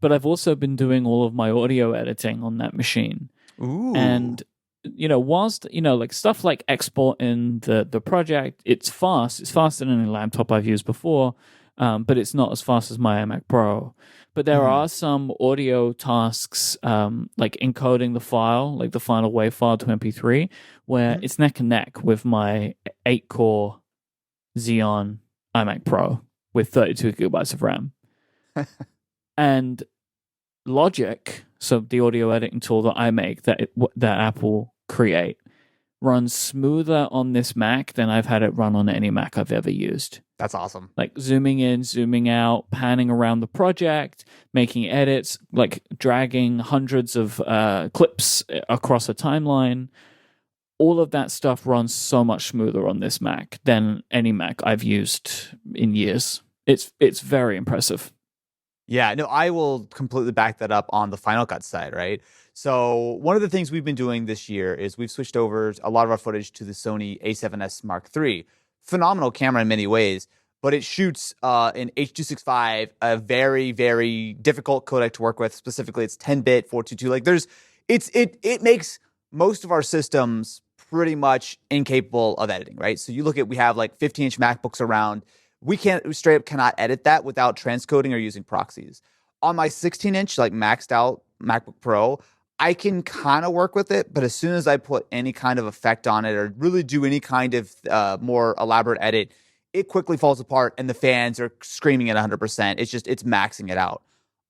But I've also been doing all of my audio editing on that machine. Ooh. And, whilst, like stuff like exporting the project, it's fast. It's faster than any laptop I've used before, but it's not as fast as my iMac Pro. But there are some audio tasks, like encoding the file, like the final WAV file to MP3, where it's neck and neck with my 8-core Xeon iMac Pro with 32 gigabytes of RAM. And Logic, so the audio editing tool that I make, that Apple create, runs smoother on this Mac than I've had it run on any Mac I've ever used. That's awesome. Like zooming in, zooming out, panning around the project, making edits, like dragging hundreds of clips across a timeline. All of that stuff runs so much smoother on this Mac than any Mac I've used in years. It's very impressive. Yeah, no, I will completely back that up on the Final Cut side, right? So one of the things we've been doing this year is we've switched over a lot of our footage to the Sony A7S Mark III. Phenomenal camera in many ways, but it shoots in H.265, a very, very difficult codec to work with. Specifically, it's 10-bit 422. Like it makes most of our systems pretty much incapable of editing, right? So you look at, we have like 15-inch MacBooks around. We straight up cannot edit that without transcoding or using proxies. On my 16-inch, like maxed out MacBook Pro, I can kind of work with it, but as soon as I put any kind of effect on it or really do any kind of more elaborate edit, it quickly falls apart and the fans are screaming at 100%. It's maxing it out.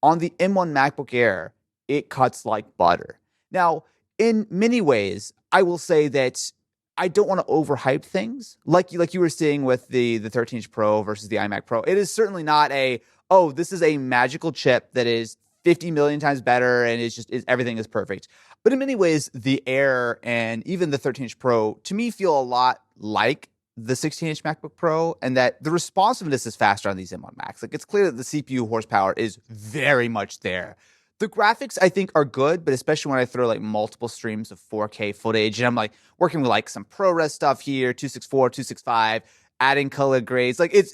On the M1 MacBook Air, it cuts like butter. Now, in many ways, I will say that I don't want to overhype things like you were seeing with the 13-inch Pro versus the iMac Pro. It is certainly not this is a magical chip that is 50 million times better and everything is perfect. But in many ways, the Air and even the 13-inch Pro to me feel a lot like the 16-inch MacBook Pro, and that the responsiveness is faster on these M1 Macs. Like, it's clear that the CPU horsepower is very much there. The graphics, I think, are good, but especially when I throw like multiple streams of 4K footage, and I'm like working with like some ProRes stuff here, 264, 265, adding color grades. Like, it's,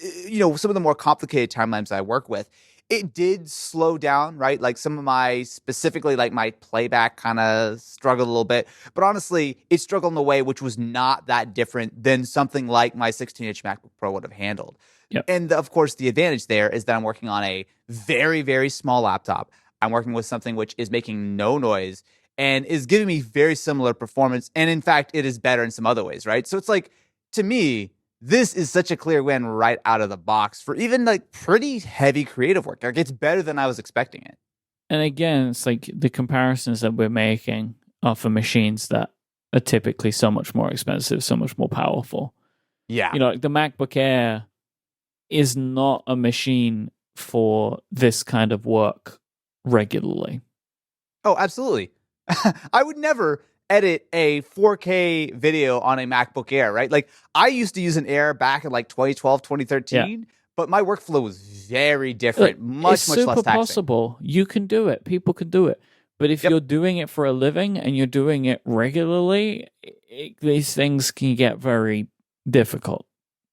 some of the more complicated timelines I work with, it did slow down, right? Like some of specifically like my playback kind of struggled a little bit, but honestly, it struggled in a way which was not that different than something like my 16-inch MacBook Pro would have handled. Yep. And of course, the advantage there is that I'm working on a very, very small laptop. I'm working with something which is making no noise and is giving me very similar performance. And in fact, it is better in some other ways, right? So it's like, to me, this is such a clear win right out of the box for even like pretty heavy creative work. Like, it's better than I was expecting it. And again, it's like the comparisons that we're making are for machines that are typically so much more expensive, so much more powerful. Yeah. Like the MacBook Air is not a machine for this kind of work regularly. Oh, absolutely. I would never edit a 4K video on a MacBook Air, right? Like, I used to use an Air back in like 2012, 2013, but my workworkflow was very different, much less taxing. It's super possible. You can do it. People can do it. But if you're doing it for a living and you're doing it regularly, these things can get very difficult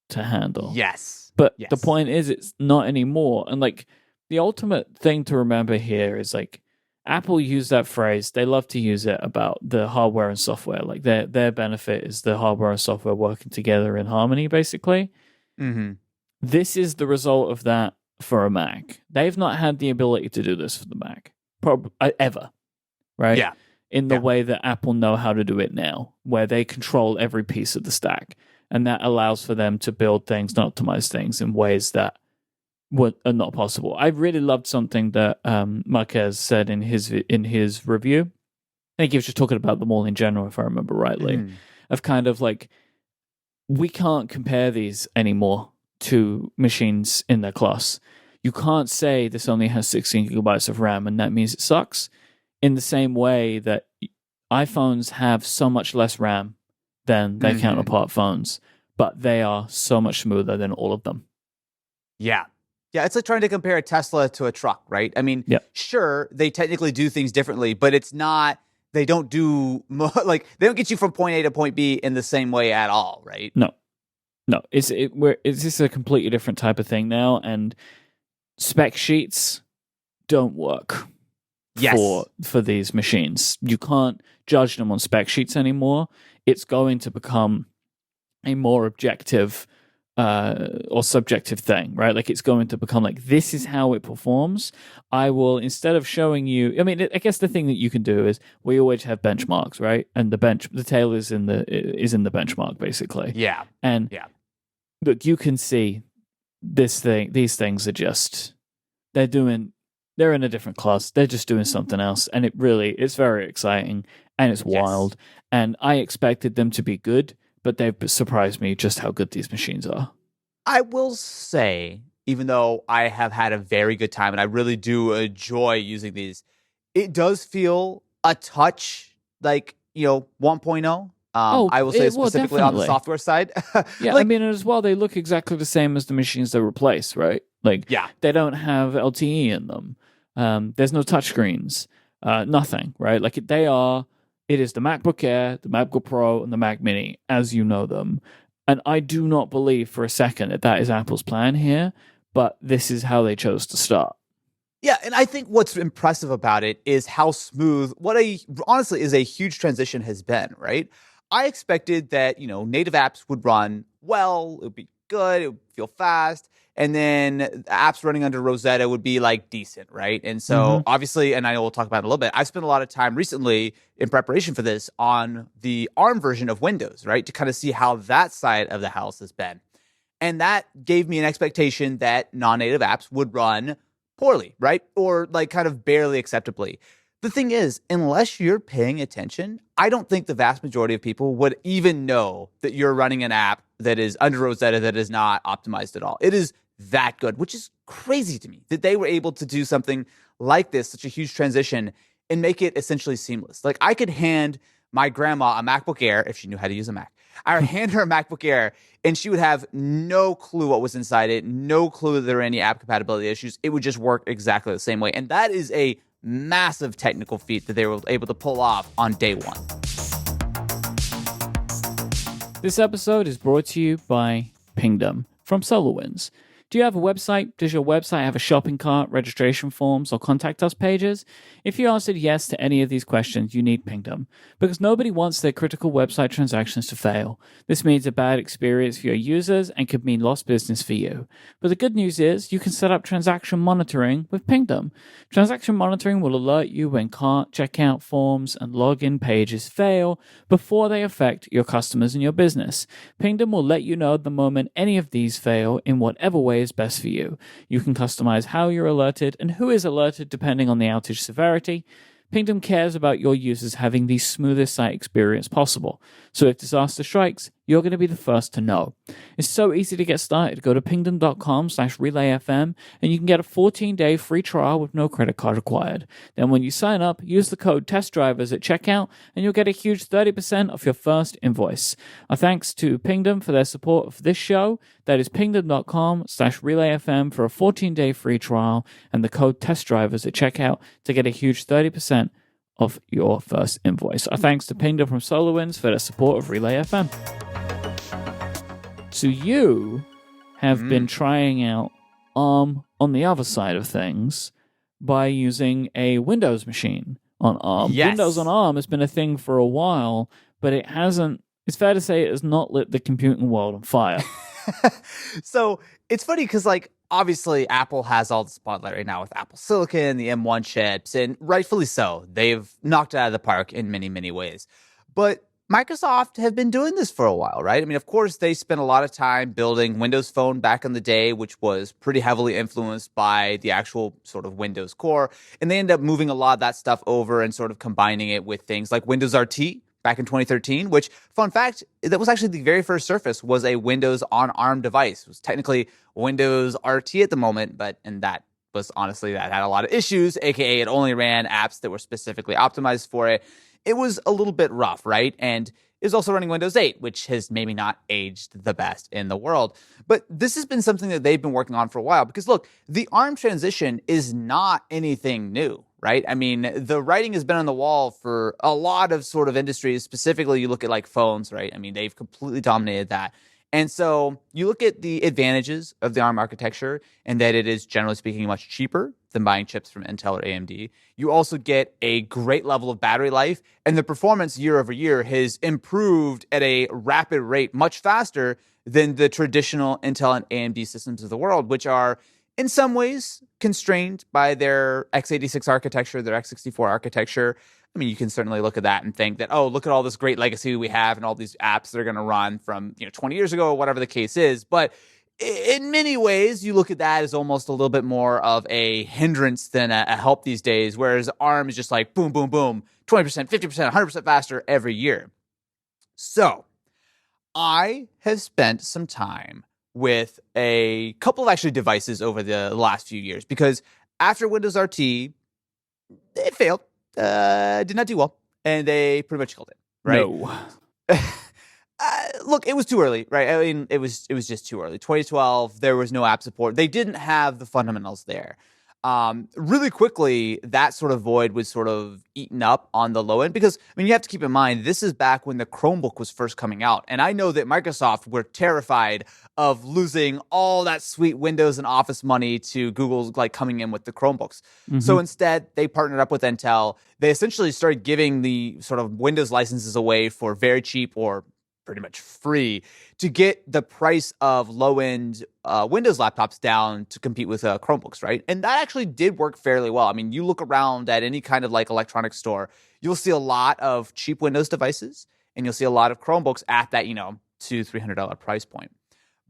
to handle. Yes. But the point is, it's not anymore. And like, the ultimate thing to remember here is like, Apple used that phrase. They love to use it about the hardware and software. Like their benefit is the hardware and software working together in harmony, basically. Mm-hmm. This is the result of that for a Mac. They've not had the ability to do this for the Mac ever, right? Yeah. In the way that Apple know how to do it now, where they control every piece of the stack. And that allows for them to build things and optimize things in ways that are not possible. I really loved something that Myke said in his review. I think he was just talking about them all in general, if I remember rightly, of kind of like, we can't compare these anymore to machines in their class. You can't say this only has 16 gigabytes of RAM and that means it sucks. In the same way that iPhones have so much less RAM than their counterpart phones, but they are so much smoother than all of them. Yeah. Yeah, it's like trying to compare a Tesla to a truck, right? I mean, sure, they technically do things differently, but it's not, they don't do, like, they don't get you from point A to point B in the same way at all, right? No. It's just a completely different type of thing now, and spec sheets don't work for these machines. You can't judge them on spec sheets anymore. It's going to become a more objective or subjective thing, right? Like it's going to become like, this is how it performs. I will, instead of showing you, I mean, I guess the thing that you can do is we always have benchmarks, right? And the tail is in the benchmark basically. Yeah. And look, you can see these things are just, they're in a different class. They're just doing something else. And it's very exciting and it's wild. And I expected them to be good, but they've surprised me just how good these machines are. I will say, even though I have had a very good time and I really do enjoy using these, it does feel a touch like, 1.0. I will say specifically on the software side. Yeah, I mean, as well, they look exactly the same as the machines they replace, right? Like, they don't have LTE in them. There's no touchscreens, nothing, right? Like, it is the MacBook Air, the MacBook Pro, and the Mac Mini, as you know them. And I do not believe for a second that is Apple's plan here, but this is how they chose to start. Yeah, and I think what's impressive about it is how smooth, honestly is a huge transition has been, right? I expected that, native apps would run well, it would be good, it would feel fast, and then apps running under Rosetta would be like decent, right? And so obviously, and I will talk about it in a little bit, I've spent a lot of time recently in preparation for this on the ARM version of Windows, right? To kind of see how that side of the house has been. And that gave me an expectation that non-native apps would run poorly, right? Or like kind of barely acceptably. The thing is, unless you're paying attention, I don't think the vast majority of people would even know that you're running an app that is under Rosetta that is not optimized at all. It is that good, which is crazy to me that they were able to do something like this, such a huge transition, and make it essentially seamless. Like I could hand my grandma a MacBook Air if she knew how to use a Mac. I would hand her a MacBook Air and she would have no clue what was inside it, no clue that there were any app compatibility issues. It would just work exactly the same way. And that is a massive technical feat that they were able to pull off on day one. This episode is brought to you by Pingdom from SolarWinds. Do you have a website? Does your website have a shopping cart, registration forms, or contact us pages? If you answered yes to any of these questions, you need Pingdom, because nobody wants their critical website transactions to fail. This means a bad experience for your users and could mean lost business for you. But the good news is you can set up transaction monitoring with Pingdom. Transaction monitoring will alert you when cart, checkout forms, and login pages fail before they affect your customers and your business. Pingdom will let you know the moment any of these fail in whatever way is best for you. You can customize how you're alerted and who is alerted depending on the outage severity. Pingdom cares about your users having the smoothest site experience possible. So if disaster strikes, you're going to be the first to know. It's so easy to get started. Go to pingdom.com/relayfm and you can get a 14-day free trial with no credit card required. Then when you sign up, use the code TESTDRIVERS at checkout and you'll get a huge 30% off your first invoice. Our thanks to Pingdom for their support of this show. That is pingdom.com/relayfm for a 14-day free trial and the code TESTDRIVERS at checkout to get a huge 30% of your first invoice. Our thanks to Pingdom from SolarWinds for their support of Relay FM. So you have been trying out ARM on the other side of things. by using a Windows machine on ARM. Windows on Yes. ARM has been a thing for a while, but it hasn't. It's fair to say it has not lit the computing world on fire. So it's funny because, like, obviously Apple has all the spotlight right now with Apple Silicon, the M1 chips, and rightfully so. They've knocked it out of the park in many, many ways. But Microsoft have been doing this for a while, right? I mean, of course, they spent a lot of time building Windows Phone back in the day, which was pretty heavily influenced by the actual sort of Windows core. And they ended up moving a lot of that stuff over and sort of combining it with things like Windows RT back in 2013, which, fun fact, that was actually the very first Surface was a Windows on ARM device. It was technically Windows RT at the moment, and that was honestly, that had a lot of issues, aka it only ran apps that were specifically optimized for it. It was a little bit rough, right? And it was also running Windows 8, which has maybe not aged the best in the world. But this has been something that they've been working on for a while because, look, the ARM transition is not anything new, right? I mean, the writing has been on the wall for a lot of sort of industries. Specifically, you look at like phones, right? I mean, they've completely dominated that. And so you look at the advantages of the ARM architecture and that it is, generally speaking, much cheaper than buying chips from Intel or AMD. You also get a great level of battery life, and the performance year over year has improved at a rapid rate, much faster than the traditional Intel and AMD systems of the world, which are in some ways constrained by their x86 architecture, their x64 architecture. I mean, you can certainly look at that and think that, oh, look at all this great legacy we have and all these apps that are going to run from 20 years ago, or whatever the case is. But in many ways, you look at that as almost a little bit more of a hindrance than a help these days, whereas ARM is just like boom, boom, boom, 20%, 50%, 100% faster every year. So I have spent some time with a couple of actually devices over the last few years because after Windows RT, it failed. Did not do well, and they pretty much killed it. Right? No. Look, it was too early, right? I mean, it was just too early. 2012, there was no app support. They didn't have the fundamentals there. Really quickly, that sort of void was sort of eaten up on the low end because, I mean, you have to keep in mind, this is back when the Chromebook was first coming out. And I know that Microsoft were terrified of losing all that sweet Windows and Office money to Google's like coming in with the Chromebooks. Mm-hmm. So instead, they partnered up with Intel. They essentially started giving the sort of Windows licenses away for very cheap or pretty much free to get the price of low-end Windows laptops down to compete with Chromebooks, right? And that actually did work fairly well. I mean, you look around at any kind of like electronics store, you'll see a lot of cheap Windows devices, and you'll see a lot of Chromebooks at that, $200-$300 price point.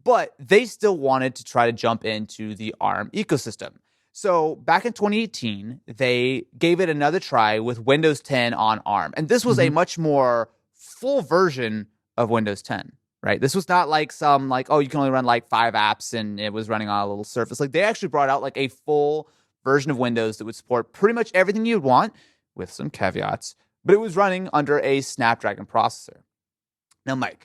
But they still wanted to try to jump into the ARM ecosystem. So back in 2018, they gave it another try with Windows 10 on ARM. And this was a much more full version of Windows 10, right? This was not like some like, oh, you can only run like 5 apps and it was running on a little Surface. Like they actually brought out like a full version of Windows that would support pretty much everything you'd want with some caveats, but it was running under a Snapdragon processor. Now, Myke,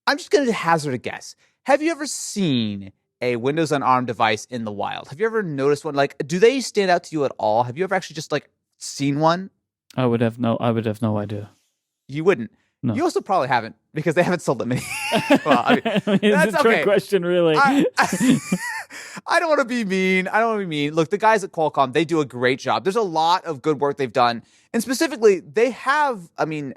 I'm just going to hazard a guess. Have you ever seen a Windows on ARM device in the wild? Have you ever noticed one? Like, do they stand out to you at all? Have you ever actually just like seen one? I would have no idea. You wouldn't. No. You also probably haven't because they haven't sold that many. Well, I mean, that's a trick question, really. I don't want to be mean. Look, the guys at Qualcomm, they do a great job. There's a lot of good work they've done. And specifically, they have, I mean,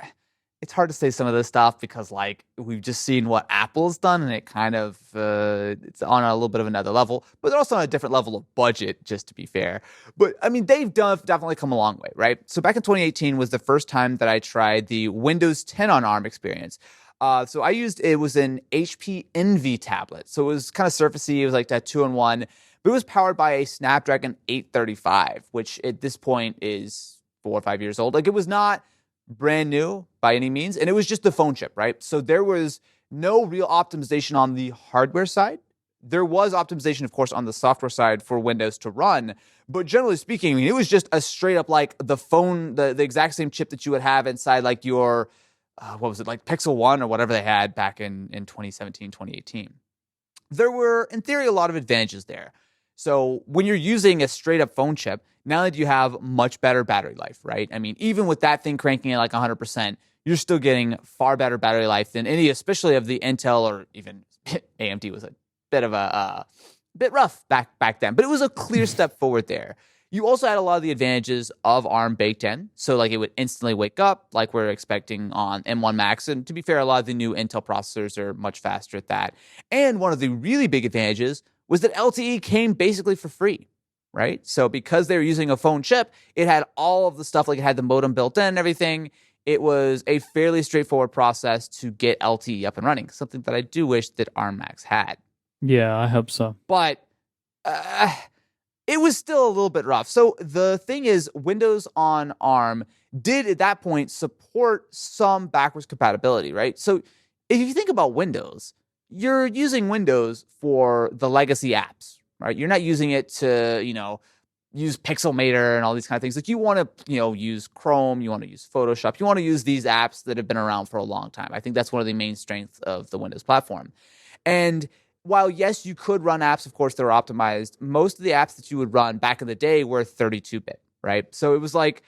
it's hard to say some of this stuff because, like, we've just seen what Apple's done, and it kind of, it's on a little bit of another level. But they're also on a different level of budget, just to be fair. But, I mean, they've definitely come a long way, right? So back in 2018 was the first time that I tried the Windows 10 on ARM experience. So it was an HP Envy tablet. So it was kind of surfacey. It was like that 2-in-1. But it was powered by a Snapdragon 835, which at this point is 4 or 5 years old. Like, it was not brand new by any means, and it was just the phone chip, right? So there was no real optimization on the hardware side. There was optimization, of course, on the software side for Windows to run, but generally speaking, I mean, it was just a straight up like the phone, the exact same chip that you would have inside like your, what was it, like Pixel 1 or whatever they had back in 2017, 2018. There were, in theory, a lot of advantages there. So when you're using a straight up phone chip, not only do you have much better battery life, right? I mean, even with that thing cranking at like 100%, you're still getting far better battery life than any, especially of the Intel or even AMD was a bit of a bit rough back then. But it was a clear step forward there. You also had a lot of the advantages of ARM baked in. So like it would instantly wake up like we're expecting on M1 Max. And to be fair, a lot of the new Intel processors are much faster at that. And one of the really big advantages was that LTE came basically for free, right? So because they were using a phone chip, it had all of the stuff, like it had the modem built in and everything. It was a fairly straightforward process to get LTE up and running, something that I do wish that ARM Max had. Yeah, I hope so. But it was still a little bit rough. So the thing is, Windows on ARM did at that point support some backwards compatibility, right? So if you think about Windows, you're using Windows for the legacy apps, right? You're not using it to, use Pixelmator and all these kind of things. Like you want to, use Chrome, you want to use Photoshop, you want to use these apps that have been around for a long time. I think that's one of the main strengths of the Windows platform. And while, yes, you could run apps, of course, that are optimized, most of the apps that you would run back in the day were 32-bit, right? So it was like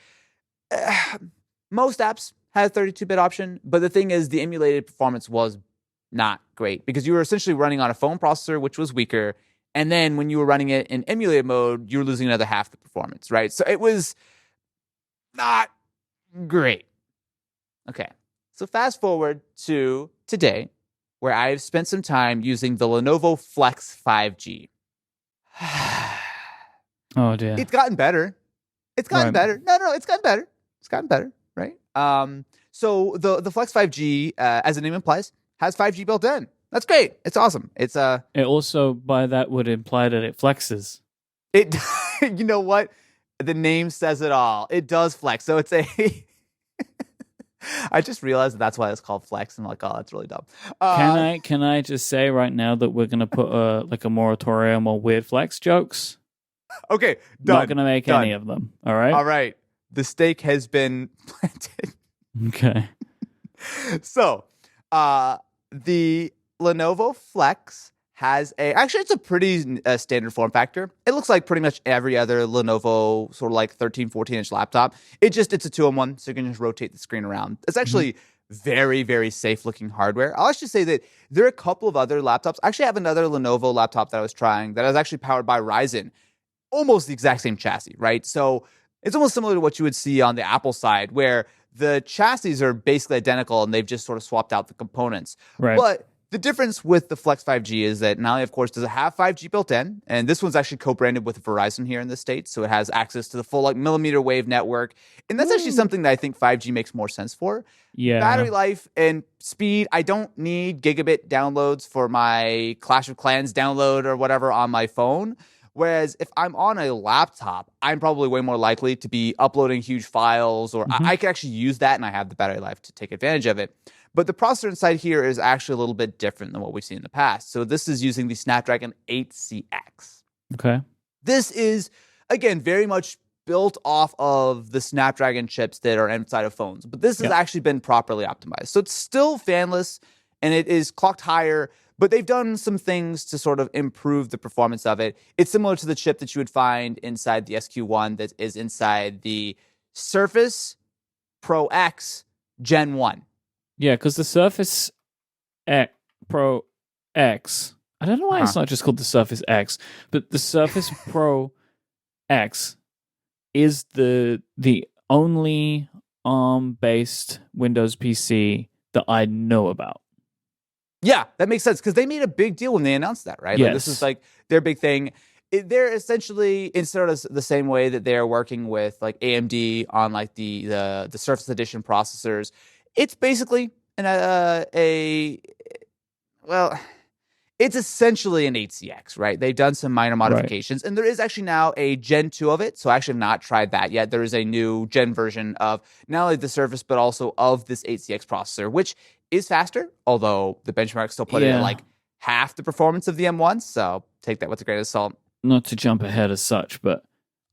most apps had a 32-bit option, but the thing is the emulated performance was not great because you were essentially running on a phone processor, which was weaker. And then when you were running it in emulated mode, you were losing another half the performance, right? So it was not great. Okay, so fast forward to today, where I've spent some time using the Lenovo Flex 5G. Oh, dear. It's gotten better. It's gotten better. No, it's gotten better. It's gotten better, right? So the Flex 5G, as the name implies, has 5G built in. That's great. It's awesome. It's It also, by that, would imply that it flexes. It, you know what? The name says it all. It does flex. So it's a. I just realized that's why it's called Flex. And I'm like, oh, that's really dumb. Can I just say right now that we're gonna put a moratorium on weird flex jokes? Okay, done. Not gonna make any of them. All right. All right. The stake has been planted. Okay. So, the Lenovo Flex has it's a pretty standard form factor. It looks like pretty much every other Lenovo sort of like 13, 14-inch laptop. It's a 2-in-1, so you can just rotate the screen around. It's actually very, very safe looking hardware. I'll actually say that there are a couple of other laptops. I actually have another Lenovo laptop that I was trying that is actually powered by Ryzen. Almost the exact same chassis, right? So it's almost similar to what you would see on the Apple side, where the chassis are basically identical and they've just sort of swapped out the components. Right. But the difference with the Flex 5G is that not only, of course, does it have 5G built in, and this one's actually co-branded with Verizon here in the States, so it has access to the full millimeter wave network. And that's actually something that I think 5G makes more sense for. Yeah. Battery life and speed, I don't need gigabit downloads for my Clash of Clans download or whatever on my phone. Whereas if I'm on a laptop, I'm probably way more likely to be uploading huge files, or I can actually use that and I have the battery life to take advantage of it. But the processor inside here is actually a little bit different than what we've seen in the past. So this is using the Snapdragon 8CX. Okay. This is, again, very much built off of the Snapdragon chips that are inside of phones. But this has actually been properly optimized. So it's still fanless and it is clocked higher, but they've done some things to sort of improve the performance of it. It's similar to the chip that you would find inside the SQ1 that is inside the Surface Pro X Gen 1. Yeah, because the Surface Pro X, I don't know why it's not just called the Surface X, but the Surface Pro X is the only ARM-based Windows PC that I know about. Yeah, that makes sense because they made a big deal when they announced that, right? Yes. Like, this is like their big thing. They're essentially, in sort of the same way that they're working with like AMD on like the Surface Edition processors. It's basically it's essentially an 8CX, right? They've done some minor modifications, and there is actually now a Gen 2 of it. So I actually have not tried that yet. There is a new Gen version of not only the Surface, but also of this 8CX processor, which is faster, although the benchmarks still put it at like half the performance of the M1. So take that with a grain of salt. Not to jump ahead as such, but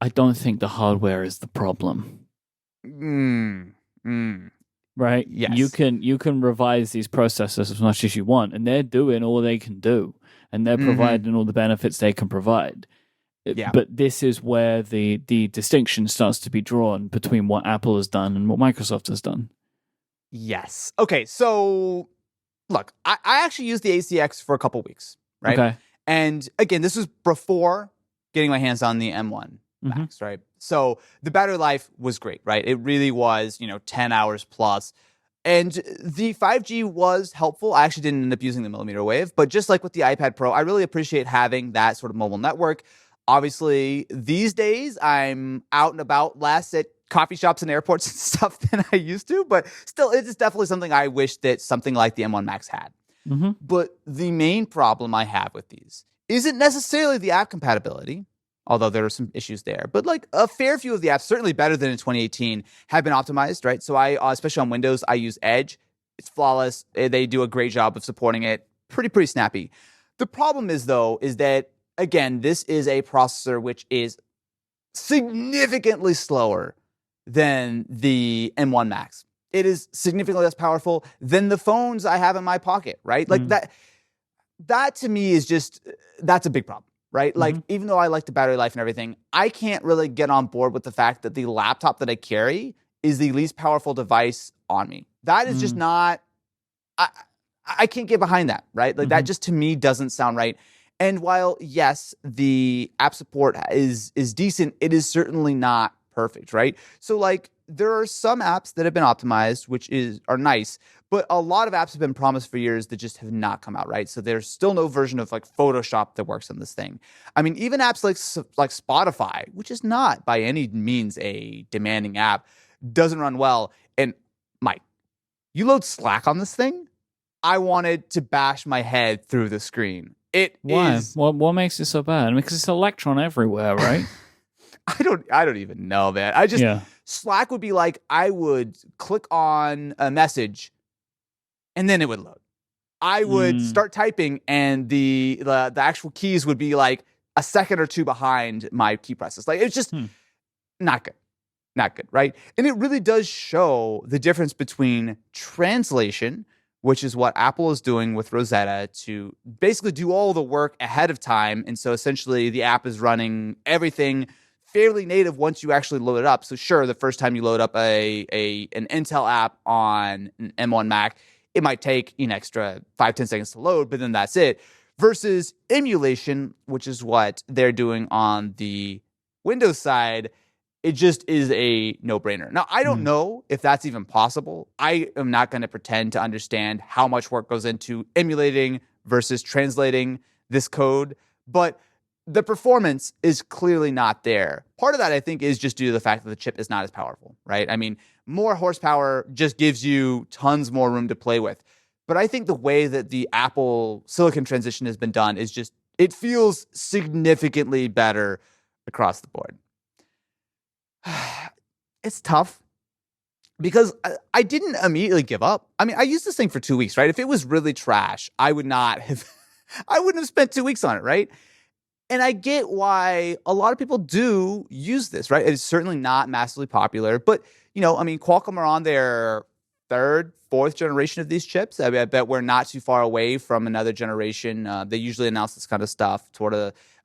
I don't think the hardware is the problem. Right? Yes. You can revise these processors as much as you want, and they're doing all they can do, and they're providing all the benefits they can provide. Yeah. But this is where the distinction starts to be drawn between what Apple has done and what Microsoft has done. Yes. Okay, so look, I actually used the ACX for a couple weeks, right? Okay. And again, this was before getting my hands on the M1. Mm-hmm. max, right? So the battery life was great, right? It really was, 10 hours plus. And the 5G was helpful. I actually didn't end up using the millimeter wave, but just like with the iPad Pro, I really appreciate having that sort of mobile network. Obviously, these days I'm out and about less at coffee shops and airports and stuff than I used to, but still, it is definitely something I wish that something like the M1 Max had. Mm-hmm. But the main problem I have with these isn't necessarily the app compatibility, although there are some issues there. But like a fair few of the apps, certainly better than in 2018, have been optimized, right? So I, especially on Windows, I use Edge. It's flawless. They do a great job of supporting it. Pretty snappy. The problem is, though, is that, again, this is a processor which is significantly slower than the M1 Max. It is significantly less powerful than the phones I have in my pocket, right? Like that to me is just, that's a big problem, right? Like, even though I like the battery life and everything, I can't really get on board with the fact that the laptop that I carry is the least powerful device on me. That is just not, I can't get behind that, right? Like that just to me doesn't sound right. And while, yes, the app support is decent, it is certainly not perfect, right? So like there are some apps that have been optimized, which are nice, but a lot of apps have been promised for years that just have not come out, right? So there's still no version of like Photoshop that works on this thing. I mean, even apps like Spotify, which is not by any means a demanding app, doesn't run well. And Myke, you load Slack on this thing, I wanted to bash my head through the screen. Why? What makes it so bad? Because it's Electron everywhere, right? I don't even know, man. Slack would be like, I would click on a message and then it would load. I would start typing and the actual keys would be like a second or two behind my key presses. Like it's just not good. Not good, right? And it really does show the difference between translation, which is what Apple is doing with Rosetta to basically do all the work ahead of time. And so essentially the app is running everything fairly native once you actually load it up. So sure, the first time you load up an Intel app on an M1 Mac, it might take an extra 5-10 seconds to load, but then that's it. Versus emulation, which is what they're doing on the Windows side, it just is a no-brainer. Now, I don't know if that's even possible. I am not going to pretend to understand how much work goes into emulating versus translating this code, but the performance is clearly not there. Part of that, I think, is just due to the fact that the chip is not as powerful, right? I mean, more horsepower just gives you tons more room to play with. But I think the way that the Apple silicon transition has been done is just, it feels significantly better across the board. It's tough because I didn't immediately give up. I mean, I used this thing for 2 weeks, right? If it was really trash, I wouldn't have spent 2 weeks on it, right? And I get why a lot of people do use this, right? It's certainly not massively popular, but I mean, Qualcomm are on their third, fourth generation of these chips. I bet we're not too far away from another generation. They usually announce this kind of stuff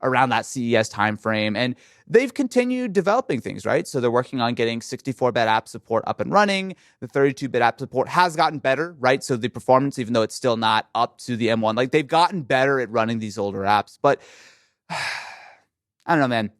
around that CES timeframe. And they've continued developing things, right? So they're working on getting 64-bit app support up and running. The 32-bit app support has gotten better, right? So the performance, even though it's still not up to the M1, like they've gotten better at running these older apps. But I don't know, man.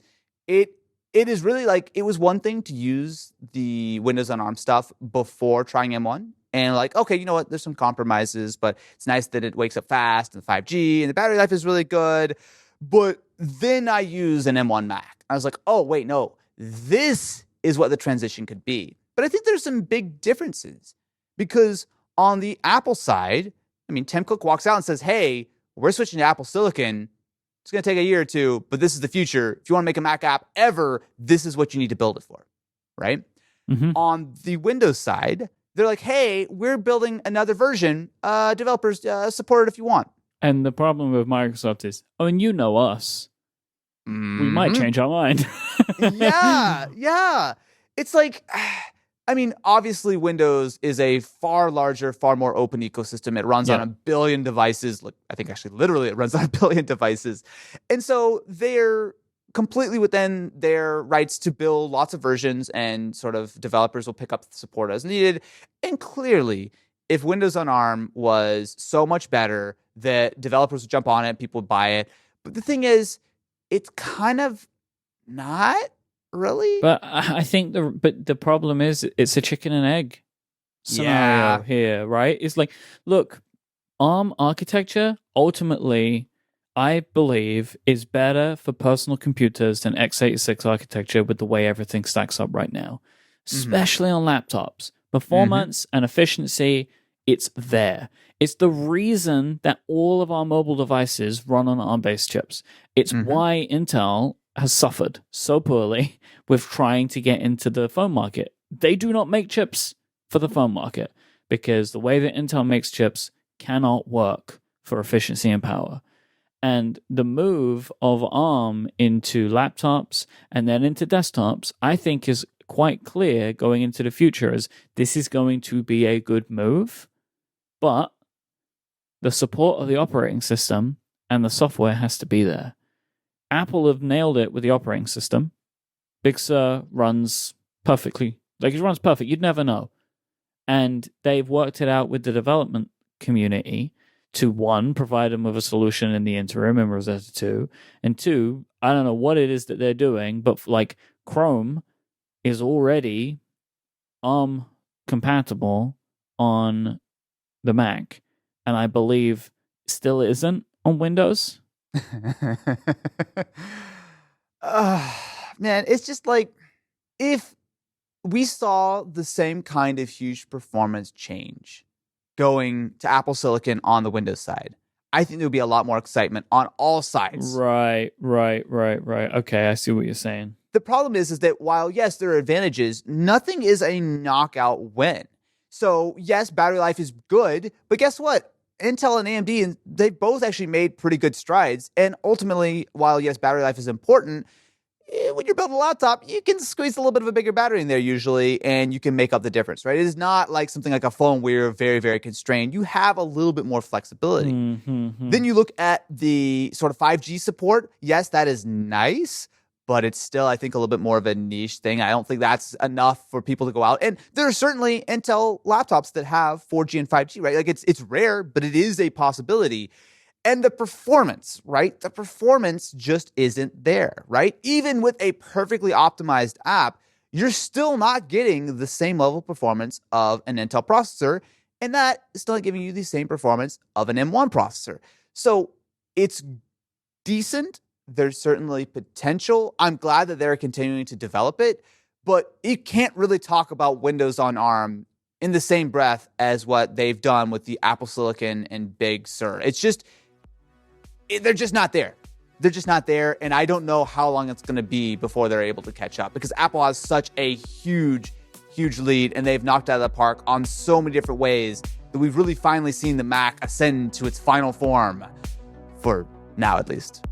It is really like, it was one thing to use the Windows on ARM stuff before trying M1. And like, okay, you know what? There's some compromises, but it's nice that it wakes up fast and 5G and the battery life is really good. But then I use an M1 Mac. I was like, oh, wait, no, this is what the transition could be. But I think there's some big differences because on the Apple side, I mean, Tim Cook walks out and says, hey, we're switching to Apple Silicon. It's going to take a year or two, but this is the future. If you want to make a Mac app ever, this is what you need to build it for, right? On the Windows side, they're like, hey, we're building another version. Developers, support it if you want. And the problem with Microsoft is, and you know us. We might change our mind. Yeah. It's like, I mean, obviously Windows is a far larger, far more open ecosystem. It runs on a billion devices. Look, I think actually literally it runs on a billion devices. And so they're completely within their rights to build lots of versions and sort of developers will pick up the support as needed. And clearly, if Windows on ARM was so much better that developers would jump on it, people would buy it. But the thing is, it's kind of not. Really? But I think the problem is it's a chicken and egg scenario here, right? It's like, look, ARM architecture ultimately, I believe, is better for personal computers than x86 architecture with the way everything stacks up right now, especially on laptops. Performance and efficiency, it's there. It's the reason that all of our mobile devices run on ARM-based chips. It's why Intel has suffered so poorly with trying to get into the phone market. They do not make chips for the phone market because the way that Intel makes chips cannot work for efficiency and power. And the move of ARM into laptops and then into desktops, I think is quite clear going into the future as this is going to be a good move, but the support of the operating system and the software has to be there. Apple have nailed it with the operating system. Big Sur runs perfectly. Like, it runs perfect. You'd never know. And they've worked it out with the development community to, one, provide them with a solution in the interim in Rosetta 2, and two, I don't know what it is that they're doing, but like Chrome is already ARM compatible on the Mac, and I believe still isn't on Windows. Man, it's just like, if we saw the same kind of huge performance change going to Apple Silicon on the Windows side, I think there would be a lot more excitement on all sides. Right. Okay, I see what you're saying. The problem is that while, yes, there are advantages, nothing is a knockout win. So, yes, battery life is good, but guess what? Intel and AMD, they've both actually made pretty good strides. And ultimately, while, yes, battery life is important, when you're building a laptop, you can squeeze a little bit of a bigger battery in there usually, and you can make up the difference, right? It is not like something like a phone where you're very, very constrained. You have a little bit more flexibility. Then you look at the sort of 5G support. Yes, that is nice, but it's still, I think, a little bit more of a niche thing. I don't think that's enough for people to go out. And there are certainly Intel laptops that have 4G and 5G, right? Like, it's rare, but it is a possibility. And the performance, right? The performance just isn't there, right? Even with a perfectly optimized app, you're still not getting the same level of performance of an Intel processor, and that is still not giving you the same performance of an M1 processor. So it's decent. There's certainly potential. I'm glad that they're continuing to develop it, but you can't really talk about Windows on ARM in the same breath as what they've done with the Apple Silicon and Big Sur. It's just, they're just not there. They're just not there, and I don't know how long it's going to be before they're able to catch up, because Apple has such a huge lead, and they've knocked it out of the park on so many different ways that we've really finally seen the Mac ascend to its final form, for now at least.